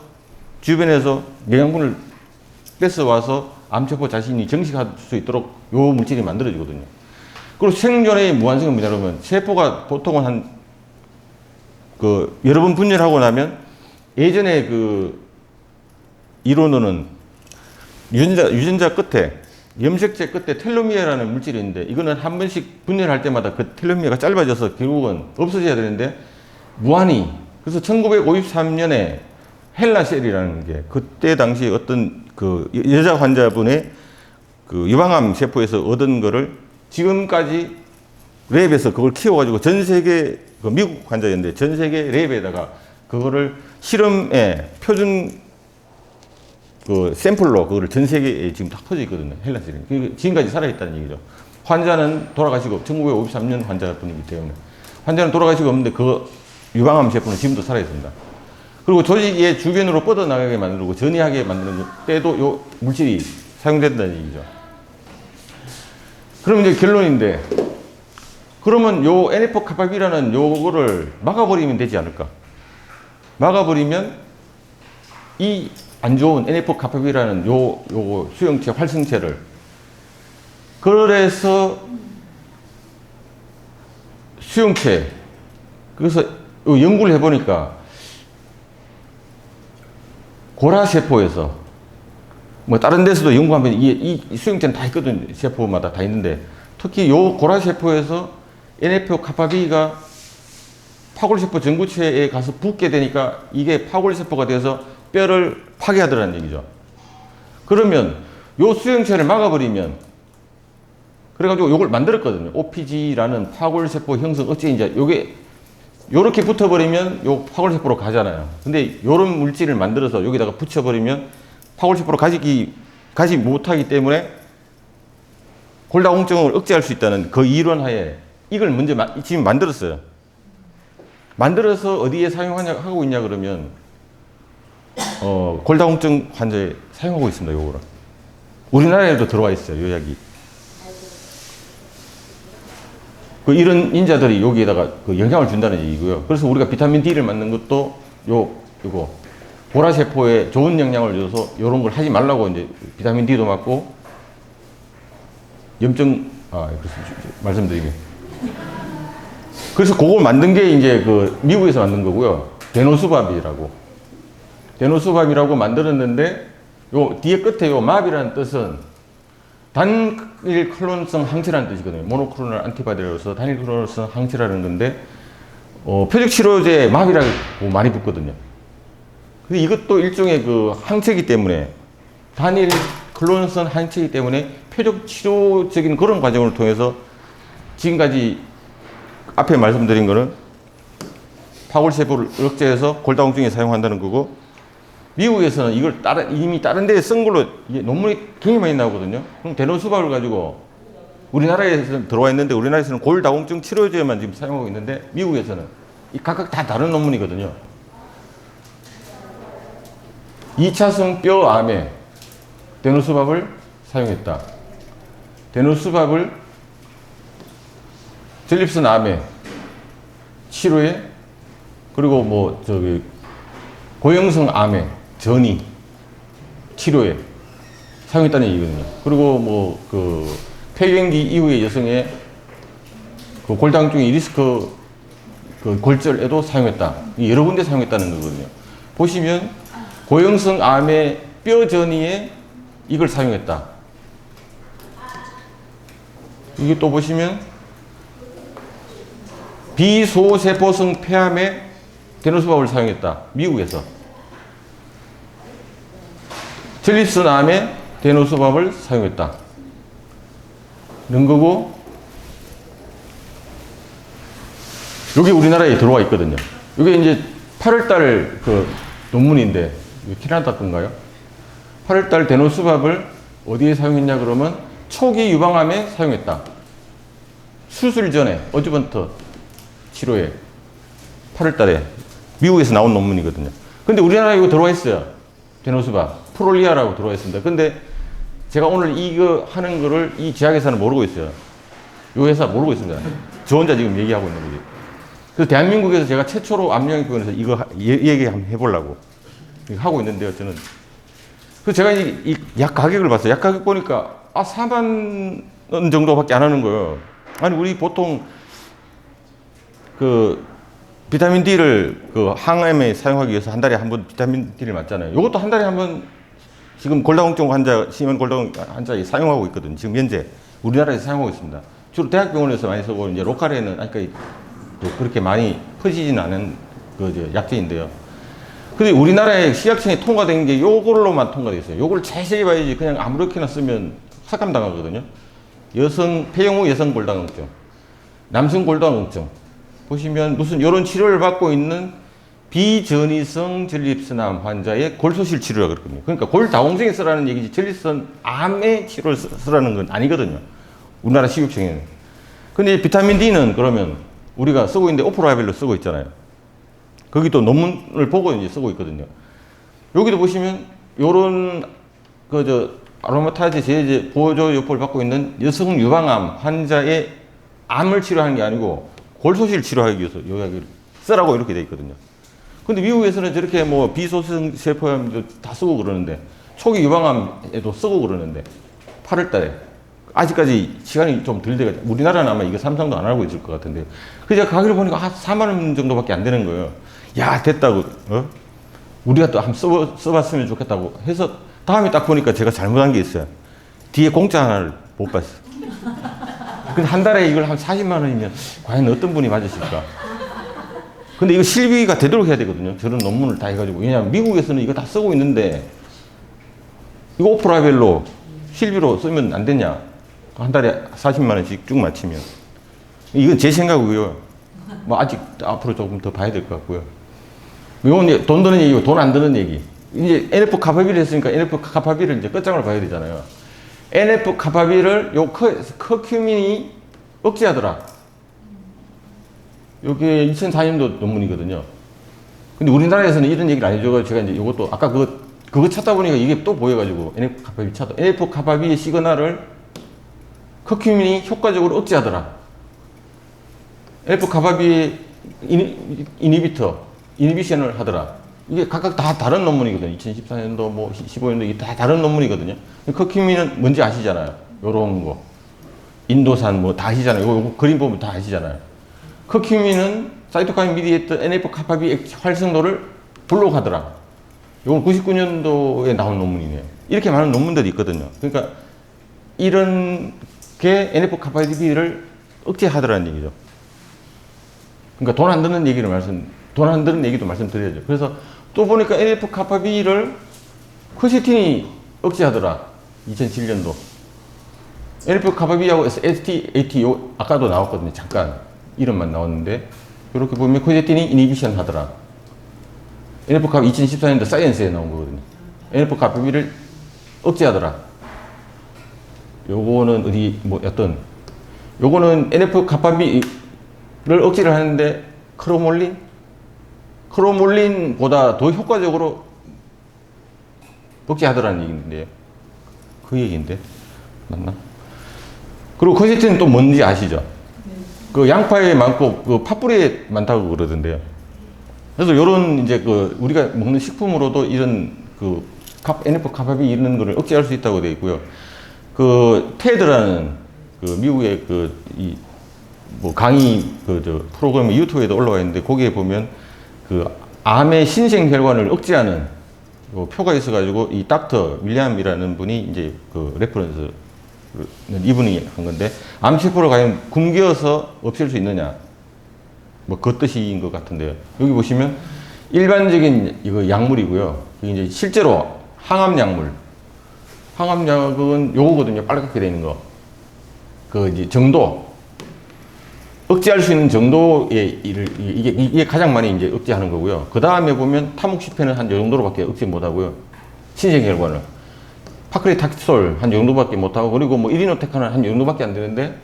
주변에서 영양분을 뺏어와서 암세포 자신이 정식할 수 있도록 요 물질이 만들어지거든요. 그리고 생존의 무한성은 뭐냐면 세포가 보통은 여러 번 분열하고 나면 예전에 이론으로는 유전자 끝에 염색체 끝에 텔로미어라는 물질이 있는데 이거는 한 번씩 분열할 때마다 그 텔로미어가 짧아져서 결국은 없어져야 되는데 무한히, 그래서 1953년에 헬라셀이라는 게 그때 당시 어떤 여자 환자분의 유방암 세포에서 얻은 거를 지금까지 랩에서 그걸 키워가지고 전 세계, 미국 환자였는데 전 세계 랩에다가 그거를 실험에 표준 샘플로 그거를 전 세계에 지금 다 퍼져 있거든요. 헬라셀이. 지금까지 살아있다는 얘기죠. 환자는 돌아가시고, 1953년 환자분이기 때문에. 환자는 돌아가시고 없는데 유방암 세포는 지금도 살아있습니다. 그리고 조직의 주변으로 뻗어나가게 만들고 전이하게 만드는 때도 요 물질이 사용된다는 얘기죠. 그러면 이제 결론인데, 그러면 요 NF-kappaB라는 요거를 막아버리면 되지 않을까? 막아버리면 이 안 좋은 NF-kappaB라는 요거 수용체, 활성체를, 그래서 수용체, 그래서 연구를 해보니까 고라세포에서 뭐 다른 데서도 연구하면 이 수용체는 다 있거든요. 세포마다 다 있는데 특히 요 고라세포에서 NF-kappaB가 파골세포 전구체에 가서 붙게 되니까 이게 파골세포가 돼서 뼈를 파괴하더라는 얘기죠. 그러면 요 수용체를 막아버리면, 그래가지고 요걸 만들었거든요. OPG라는 파골세포 형성 억제 인자. 요게 요렇게 붙어버리면 요 파골세포로 가잖아요. 근데 요런 물질을 만들어서 여기다가 붙여버리면 파골세포로 가지 못하기 때문에 골다공증을 억제할 수 있다는 그 이론하에 이걸 먼저 지금 만들었어요. 만들어서 어디에 사용하고 있냐 그러면 골다공증 환자에 사용하고 있습니다. 요거를. 우리나라에도 들어와 있어요. 요 약이. 이런 인자들이 여기에다가 영향을 준다는 얘기고요. 그래서 우리가 비타민 D를 맞는 것도 요거 보라세포에 좋은 영향을 줘서 요런 걸 하지 말라고 이제 비타민 D도 맞고 그래서 말씀드리면. 그래서 그걸 만든 게 이제 미국에서 만든 거고요. 데노수밥이라고 만들었는데 요 뒤에 끝에 요 맙이라는 뜻은 단일 클론성 항체라는 뜻이거든요. 모노클로널 안티바디라서 단일 클론성 항체라는 건데, 표적 치료제에 맙이라고 많이 붙거든요. 근데 이것도 일종의 항체이기 때문에, 단일 클론성 항체이기 때문에 표적 치료적인 그런 과정을 통해서 지금까지 앞에 말씀드린 거는 파골세포를 억제해서 골다공증에 사용한다는 거고, 미국에서는 이걸 이미 다른 데에 쓴 걸로 논문이 굉장히 많이 나오거든요. 그럼 데노수밥을 가지고 우리나라에서 들어와 있는데 우리나라에서는 골다공증 치료제만 지금 사용하고 있는데 미국에서는 각각 다 다른 논문이거든요. 2차성 뼈암에 데노수밥을 사용했다. 데노수밥을 전립선 암에 치료에 그리고 고형성 암에 전이 치료에 사용했다는 얘기거든요. 그리고 폐경기 이후의 여성의 골다공증의 리스크 골절에도 사용했다. 여러 군데 사용했다는 거거든요. 보시면 고형성 암의 뼈 전이에 이걸 사용했다. 이게 또 보시면 비소세포성 폐암에 데노수밥을 사용했다. 미국에서. 전립선 암에 데노수밥을 사용했다. 이런 거고, 여기 우리나라에 들어와 있거든요. 이게 이제 8월달 논문인데, 캐나다 건가요? 8월달 데노수밥을 어디에 사용했냐 그러면 초기 유방암에 사용했다. 수술 전에, 어주번트 치료에 8월달에 미국에서 나온 논문이거든요. 근데 우리나라에 이거 들어와 있어요. 데노수밥. 프롤리아라고 들어와 있습니다. 근데 제가 오늘 이거 하는 거를 이 제약회사는 모르고 있어요. 이 회사 모르고 있습니다. 저 혼자 지금 얘기하고 있는 거지. 그래서 대한민국에서 제가 최초로 암영학병원에서 이거 얘기 한번 해보려고 하고 있는데요. 저는. 그래서 제가 이 약 가격을 봤어요. 약 가격 보니까 4만 원 정도밖에 안 하는 거예요. 아니 우리 보통 비타민 D를 항암에 사용하기 위해서 한 달에 한 번 비타민 D를 맞잖아요. 이것도 한 달에 한 번 지금 골다공증 환자, 심한 골다공증 환자에 사용하고 있거든요. 지금 현재 우리나라에서 사용하고 있습니다. 주로 대학병원에서 많이 쓰고 이제 로컬에는 그렇게 많이 퍼지지는 않은 약제인데요. 근데 우리나라의 식약청에 통과된 게 요걸로만 통과되어 있어요. 요걸 자세히 봐야지 그냥 아무렇게나 쓰면 삭감당하거든요. 폐경 후 여성 골다공증, 남성 골다공증. 보시면 무슨 이런 치료를 받고 있는 비전이성 전립선암 환자의 골소실 치료라 그랬거든요. 그러니까 골다공증에 쓰라는 얘기지 전립선 암의 치료를 쓰라는 건 아니거든요. 우리나라 식약청에는. 근데 비타민 D는 그러면 우리가 쓰고 있는데 오프라벨로 쓰고 있잖아요. 거기도 논문을 보고 이제 쓰고 있거든요. 여기도 보시면 요런 아로마타제 제제 보조 요법을 받고 있는 여성 유방암 환자의 암을 치료하는 게 아니고 골소실 치료하기 위해서 요 약을 쓰라고 이렇게 돼 있거든요. 근데 미국에서는 저렇게 비소성 세포암도 다 쓰고 그러는데 초기 유방암에도 쓰고 그러는데 8월 달에 아직까지 시간이 좀 덜 돼가지고 우리나라는 아마 이거 삼성도 안 알고 있을 것 같은데 그래서 제가 가격을 보니까 4만 원 정도밖에 안 되는 거예요. 야 됐다고 우리가 또 한번 써봤으면 좋겠다고 해서 다음에 딱 보니까 제가 잘못한 게 있어요. 뒤에 공짜 하나를 못 봤어요. 근데 한 달에 이걸 한 40만 원이면 과연 어떤 분이 맞으실까? 근데 이거 실비가 되도록 해야 되거든요. 저런 논문을 다 해가지고. 왜냐하면 미국에서는 이거 다 쓰고 있는데 이거 오프라벨로 실비로 쓰면 안 되냐? 한 달에 40만 원씩 쭉 맞추면. 이건 제 생각이고요. 뭐 아직 앞으로 조금 더 봐야 될 것 같고요. 이건 이제 돈 드는 얘기고 돈 안 드는 얘기. 이제 NF 카파비를 했으니까 NF 카파비를 이제 끝장을 봐야 되잖아요. NF 카파비를 요 커큐민이 억제하더라. 이게 2004년도 논문이거든요. 근데 우리나라에서는 이런 얘기를 안 해줘가지고 제가 이제 이것도 아까 그거 찾다 보니까 이게 또 보여가지고 NF 카파비 찾다. NF 카파비의 시그널을 커큐민이 효과적으로 억제하더라. NF 카파비의 이니비션을 하더라. 이게 각각 다 다른 논문이거든요. 2014년도 뭐 15년도 이게 다 다른 논문이거든요. 커큐민은 뭔지 아시잖아요. 요런 거. 인도산 뭐 다 아시잖아요. 요거 그림 보면 다 아시잖아요. 커큐민은 사이토카인 미디에이터 NF 카파비 활성도를 블록하더라. 이건 99년도에 나온 논문이네요. 이렇게 많은 논문들이 있거든요. 그러니까 이런 게 NF 카파비를 억제하더라는 얘기죠. 그러니까 돈 안 드는 얘기도 말씀드려야죠. 그래서 또 보니까 NF 카파비를 퀘세틴이 억제하더라. 2007년도. NF 카파비하고 ST-AT 아까도 나왔거든요. 잠깐 이름만 나왔는데 이렇게 보면 퀘세틴이 이니비션 하더라. NF 카파비 2014년도 사이언스에 나온 거거든요. NF 카파비를 억제하더라. 요거는 어디 뭐 어떤 요거는 NF 카파비를 억제를 하는데 크로몰린보다 더 효과적으로 억제하더라는 얘기인데요. 그 얘기인데 맞나? 그리고 퀘세틴은 또 뭔지 아시죠? 그 양파에 많고 그 팥뿌리에 많다고 그러던데요. 그래서 요런 이제 그 우리가 먹는 식품으로도 이런 그 NF 카파비 이런 거를 억제할 수 있다고 되어 있고요. 그 테드라는 그 미국의 그 이 뭐 강의 그 프로그램 유튜브에도 올라와 있는데 거기에 보면 그 암의 신생 혈관을 억제하는 요 표가 있어가지고 이 닥터 윌리엄이라는 분이 이제 그 레퍼런스 이분이 한 건데 암세포를 과연 굶겨서 없앨 수 있느냐 뭐 그 뜻인 것 같은데요. 여기 보시면 일반적인 이거 약물이고요. 이게 이제 실제로 항암약은 요거거든요. 빨갛게 되어 있는 거. 그 이제 정도 억제할 수 있는 정도의 이게 가장 많이 이제 억제하는 거고요. 그 다음에 보면 타목시펜은 한 요 정도로밖에 억제 못 하고요. 신생혈관을 파크리탁솔 한 요 정도밖에 못 하고 그리고 뭐 이리노테카는 한 요 정도밖에 안 되는데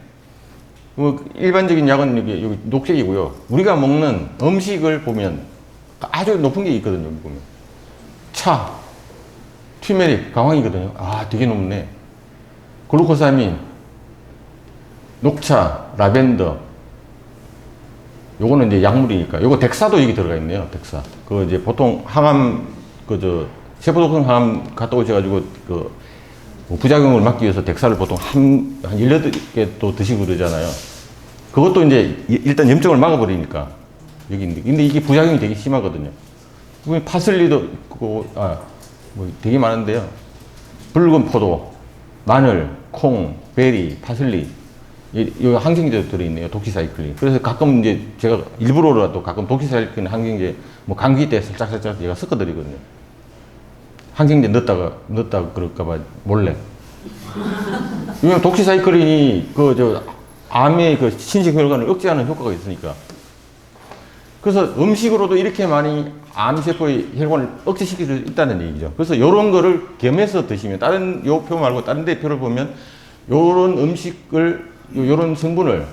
뭐 일반적인 약은 여기 녹색이고요. 우리가 먹는 음식을 보면 아주 높은 게 있거든요. 여기 보면 차, 튀메릭, 강황이거든요. 아, 되게 높네. 글루코사민, 녹차, 라벤더. 요거는 이제 약물이니까. 요거 덱사도 여기 들어가 있네요. 덱사. 그 이제 보통 항암, 세포독성 항암 갔다 오셔가지고 부작용을 막기 위해서 덱사를 보통 한 18개 또 드시고 그러잖아요. 그것도 이제 일단 염증을 막아버리니까. 여기 있는데. 근데 이게 부작용이 되게 심하거든요. 파슬리도 있고, 뭐 되게 많은데요. 붉은 포도, 마늘, 콩, 베리, 파슬리. 이 항생제 들어있네요. 독시사이클린. 그래서 가끔 이제 제가 일부러라도 가끔 독시사이클린 항생제 뭐 감기 때 살짝 제가 섞어드리거든요. 항생제 넣었다가 그럴까봐 몰래. 왜냐면 독시사이클린이 암의 그 신생혈관을 억제하는 효과가 있으니까. 그래서 음식으로도 이렇게 많이 암세포의 혈관을 억제시킬 수 있다는 얘기죠. 그래서 이런 거를 겸해서 드시면 다른 요 표 말고 다른 데 표를 보면 요런 음식을 요런 성분을 예를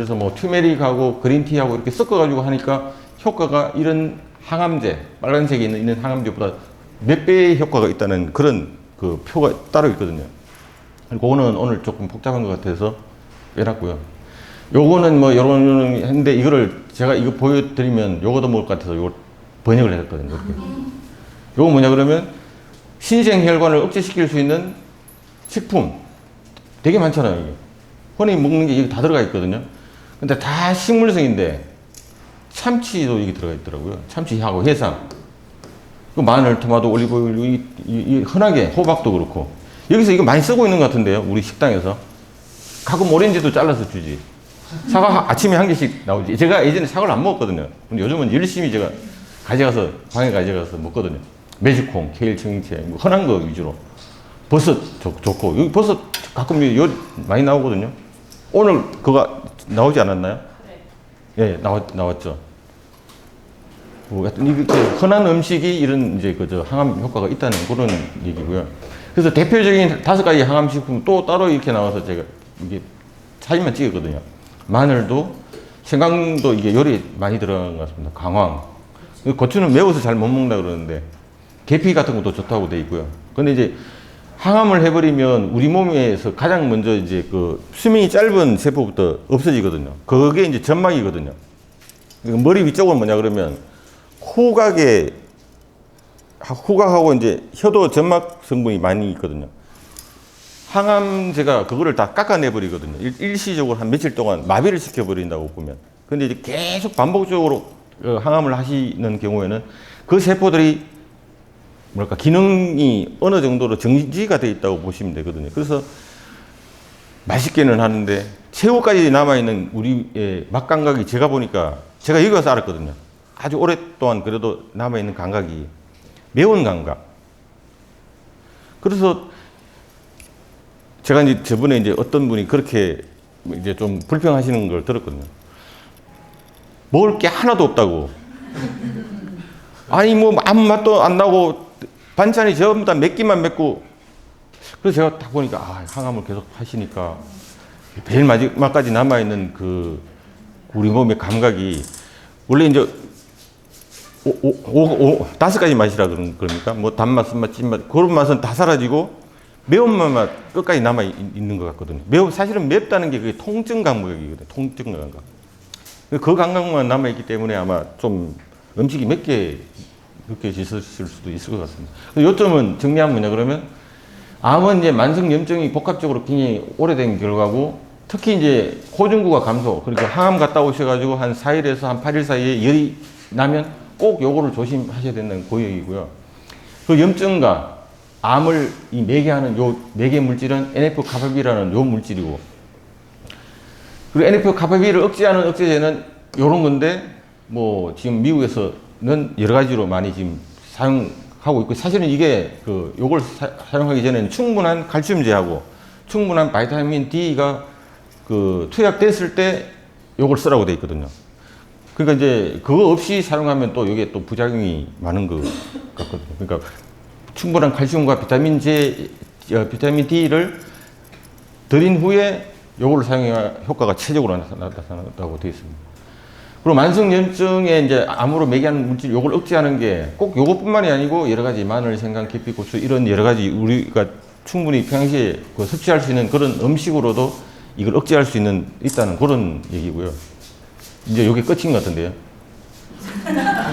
들어서 뭐 튜메릭하고 그린티하고 이렇게 섞어가지고 하니까 효과가 이런 항암제, 빨간색에 있는 항암제보다 몇 배의 효과가 있다는 그런 그 표가 따로 있거든요. 그거는 오늘 조금 복잡한 것 같아서 빼놨고요. 요거는 뭐 요런 했는데 이거를 제가 이거 보여드리면 요거도 먹을 것 같아서 요걸 번역을 했거든요. 이렇게. 요거 뭐냐 그러면 신생혈관을 억제시킬 수 있는 식품 되게 많잖아요. 이게. 흔히 먹는 게 여기 다 들어가 있거든요. 근데 다 식물성인데 참치도 여기 들어가 있더라고요. 참치하고 해삼, 그 마늘, 토마토, 올리브오일, 흔하게 호박도 그렇고 여기서 이거 많이 쓰고 있는 것 같은데요. 우리 식당에서 가끔 오렌지도 잘라서 주지. 사과 아침에 한 개씩 나오지. 제가 예전에 사과를 안 먹었거든요. 근데 요즘은 열심히 제가 방에 가져가서 먹거든요. 메주콩, 케일, 청경채, 뭐 흔한 거 위주로. 버섯 좋고 여기 버섯 가끔 많이 나오거든요. 오늘 그거 나오지 않았나요? 네. 예, 나왔죠. 뭐 하여튼 이게 흔한 음식이 이런 이제 그저 항암 효과가 있다는 그런 얘기고요. 그래서 대표적인 5가지 항암 식품 또 따로 이렇게 나와서 제가 이게 사진만 찍었거든요. 마늘도, 생강도 이게 요리에 많이 들어간 것 같습니다. 강황. 고추는 매워서 잘 못 먹는다 그러는데 계피 같은 것도 좋다고 돼 있고요. 근데 이제 항암을 해버리면 우리 몸에서 가장 먼저 이제 그 수명이 짧은 세포부터 없어지거든요. 그게 이제 점막이거든요. 그러니까 머리 위쪽은 뭐냐 그러면 후각하고 이제 혀도 점막 성분이 많이 있거든요. 항암제가 그거를 다 깎아내버리거든요. 일시적으로 한 며칠 동안 마비를 시켜버린다고 보면. 근데 이제 계속 반복적으로 항암을 하시는 경우에는 그 세포들이 뭐랄까 기능이 어느 정도로 정지가 되어 있다고 보시면 되거든요. 그래서 맛있게는 하는데 최후까지 남아있는 우리의 맛감각이 제가 보니까 제가 여기 와서 알았거든요. 아주 오랫동안 그래도 남아있는 감각이 매운 감각. 그래서 제가 이제 저번에 이제 어떤 분이 그렇게 이제 좀 불평하시는 걸 들었거든요. 먹을 게 하나도 없다고. 아니 뭐 아무 맛도 안 나고 반찬이 전부 다 맵기만 맵고. 그래서 제가 딱 보니까 항암을 계속 하시니까 제일 마지막까지 남아있는 그 우리 몸의 감각이 원래 이제 5가지 맛이라 그러니까 뭐 단맛, 쓴맛, 찐맛 그런 맛은 다 사라지고 매운맛만 끝까지 남아 있는 것 같거든요. 사실은 맵다는 게 그게 통증 감각이거든요. 통증 감각. 그 감각만 남아 있기 때문에 아마 좀 음식이 맵게 느껴지실 수도 있을 것 같습니다. 요점은 정리하면 뭐냐 그러면 암은 이제 만성 염증이 복합적으로 굉장히 오래된 결과고 특히 이제 호중구가 감소, 그러니까 항암 갔다 오셔가지고 한 4일에서 한 8일 사이에 열이 나면 꼭 요거를 조심하셔야 된다는 고역이고요. 그 염증과 암을 이 매개하는 요 매개 물질은 NF-kappaB라는 요 물질이고, 그리고 NF-kappaB를 억제하는 억제제는 요런 건데 뭐 지금 미국에서는 여러 가지로 많이 지금 사용하고 있고, 사실은 이게 그 요걸 사용하기 전에는 충분한 칼슘제하고 충분한 바이타민 D가 그 투약됐을 때 요걸 쓰라고 돼 있거든요. 그러니까 이제 그거 없이 사용하면 또 이게 또 부작용이 많은 것 같거든요. 그러니까 충분한 칼슘과 비타민 D를 드린 후에 요걸 사용해야 효과가 최적으로 나타난다고 되어 있습니다. 그리고 만성염증에 이제 암으로 매개하는 물질 요걸 억제하는 게 꼭 요것뿐만이 아니고 여러 가지 마늘, 생강, 계피, 고추 이런 여러 가지 우리가 충분히 평상시에 섭취할 수 있는 그런 음식으로도 이걸 억제할 수 있다는 그런 얘기고요. 이제 요게 끝인 것 같은데요. 네, 감사합니다.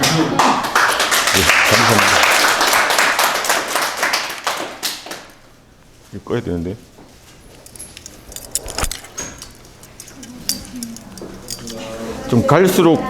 이거 꺼야 되는데. 좀 갈수록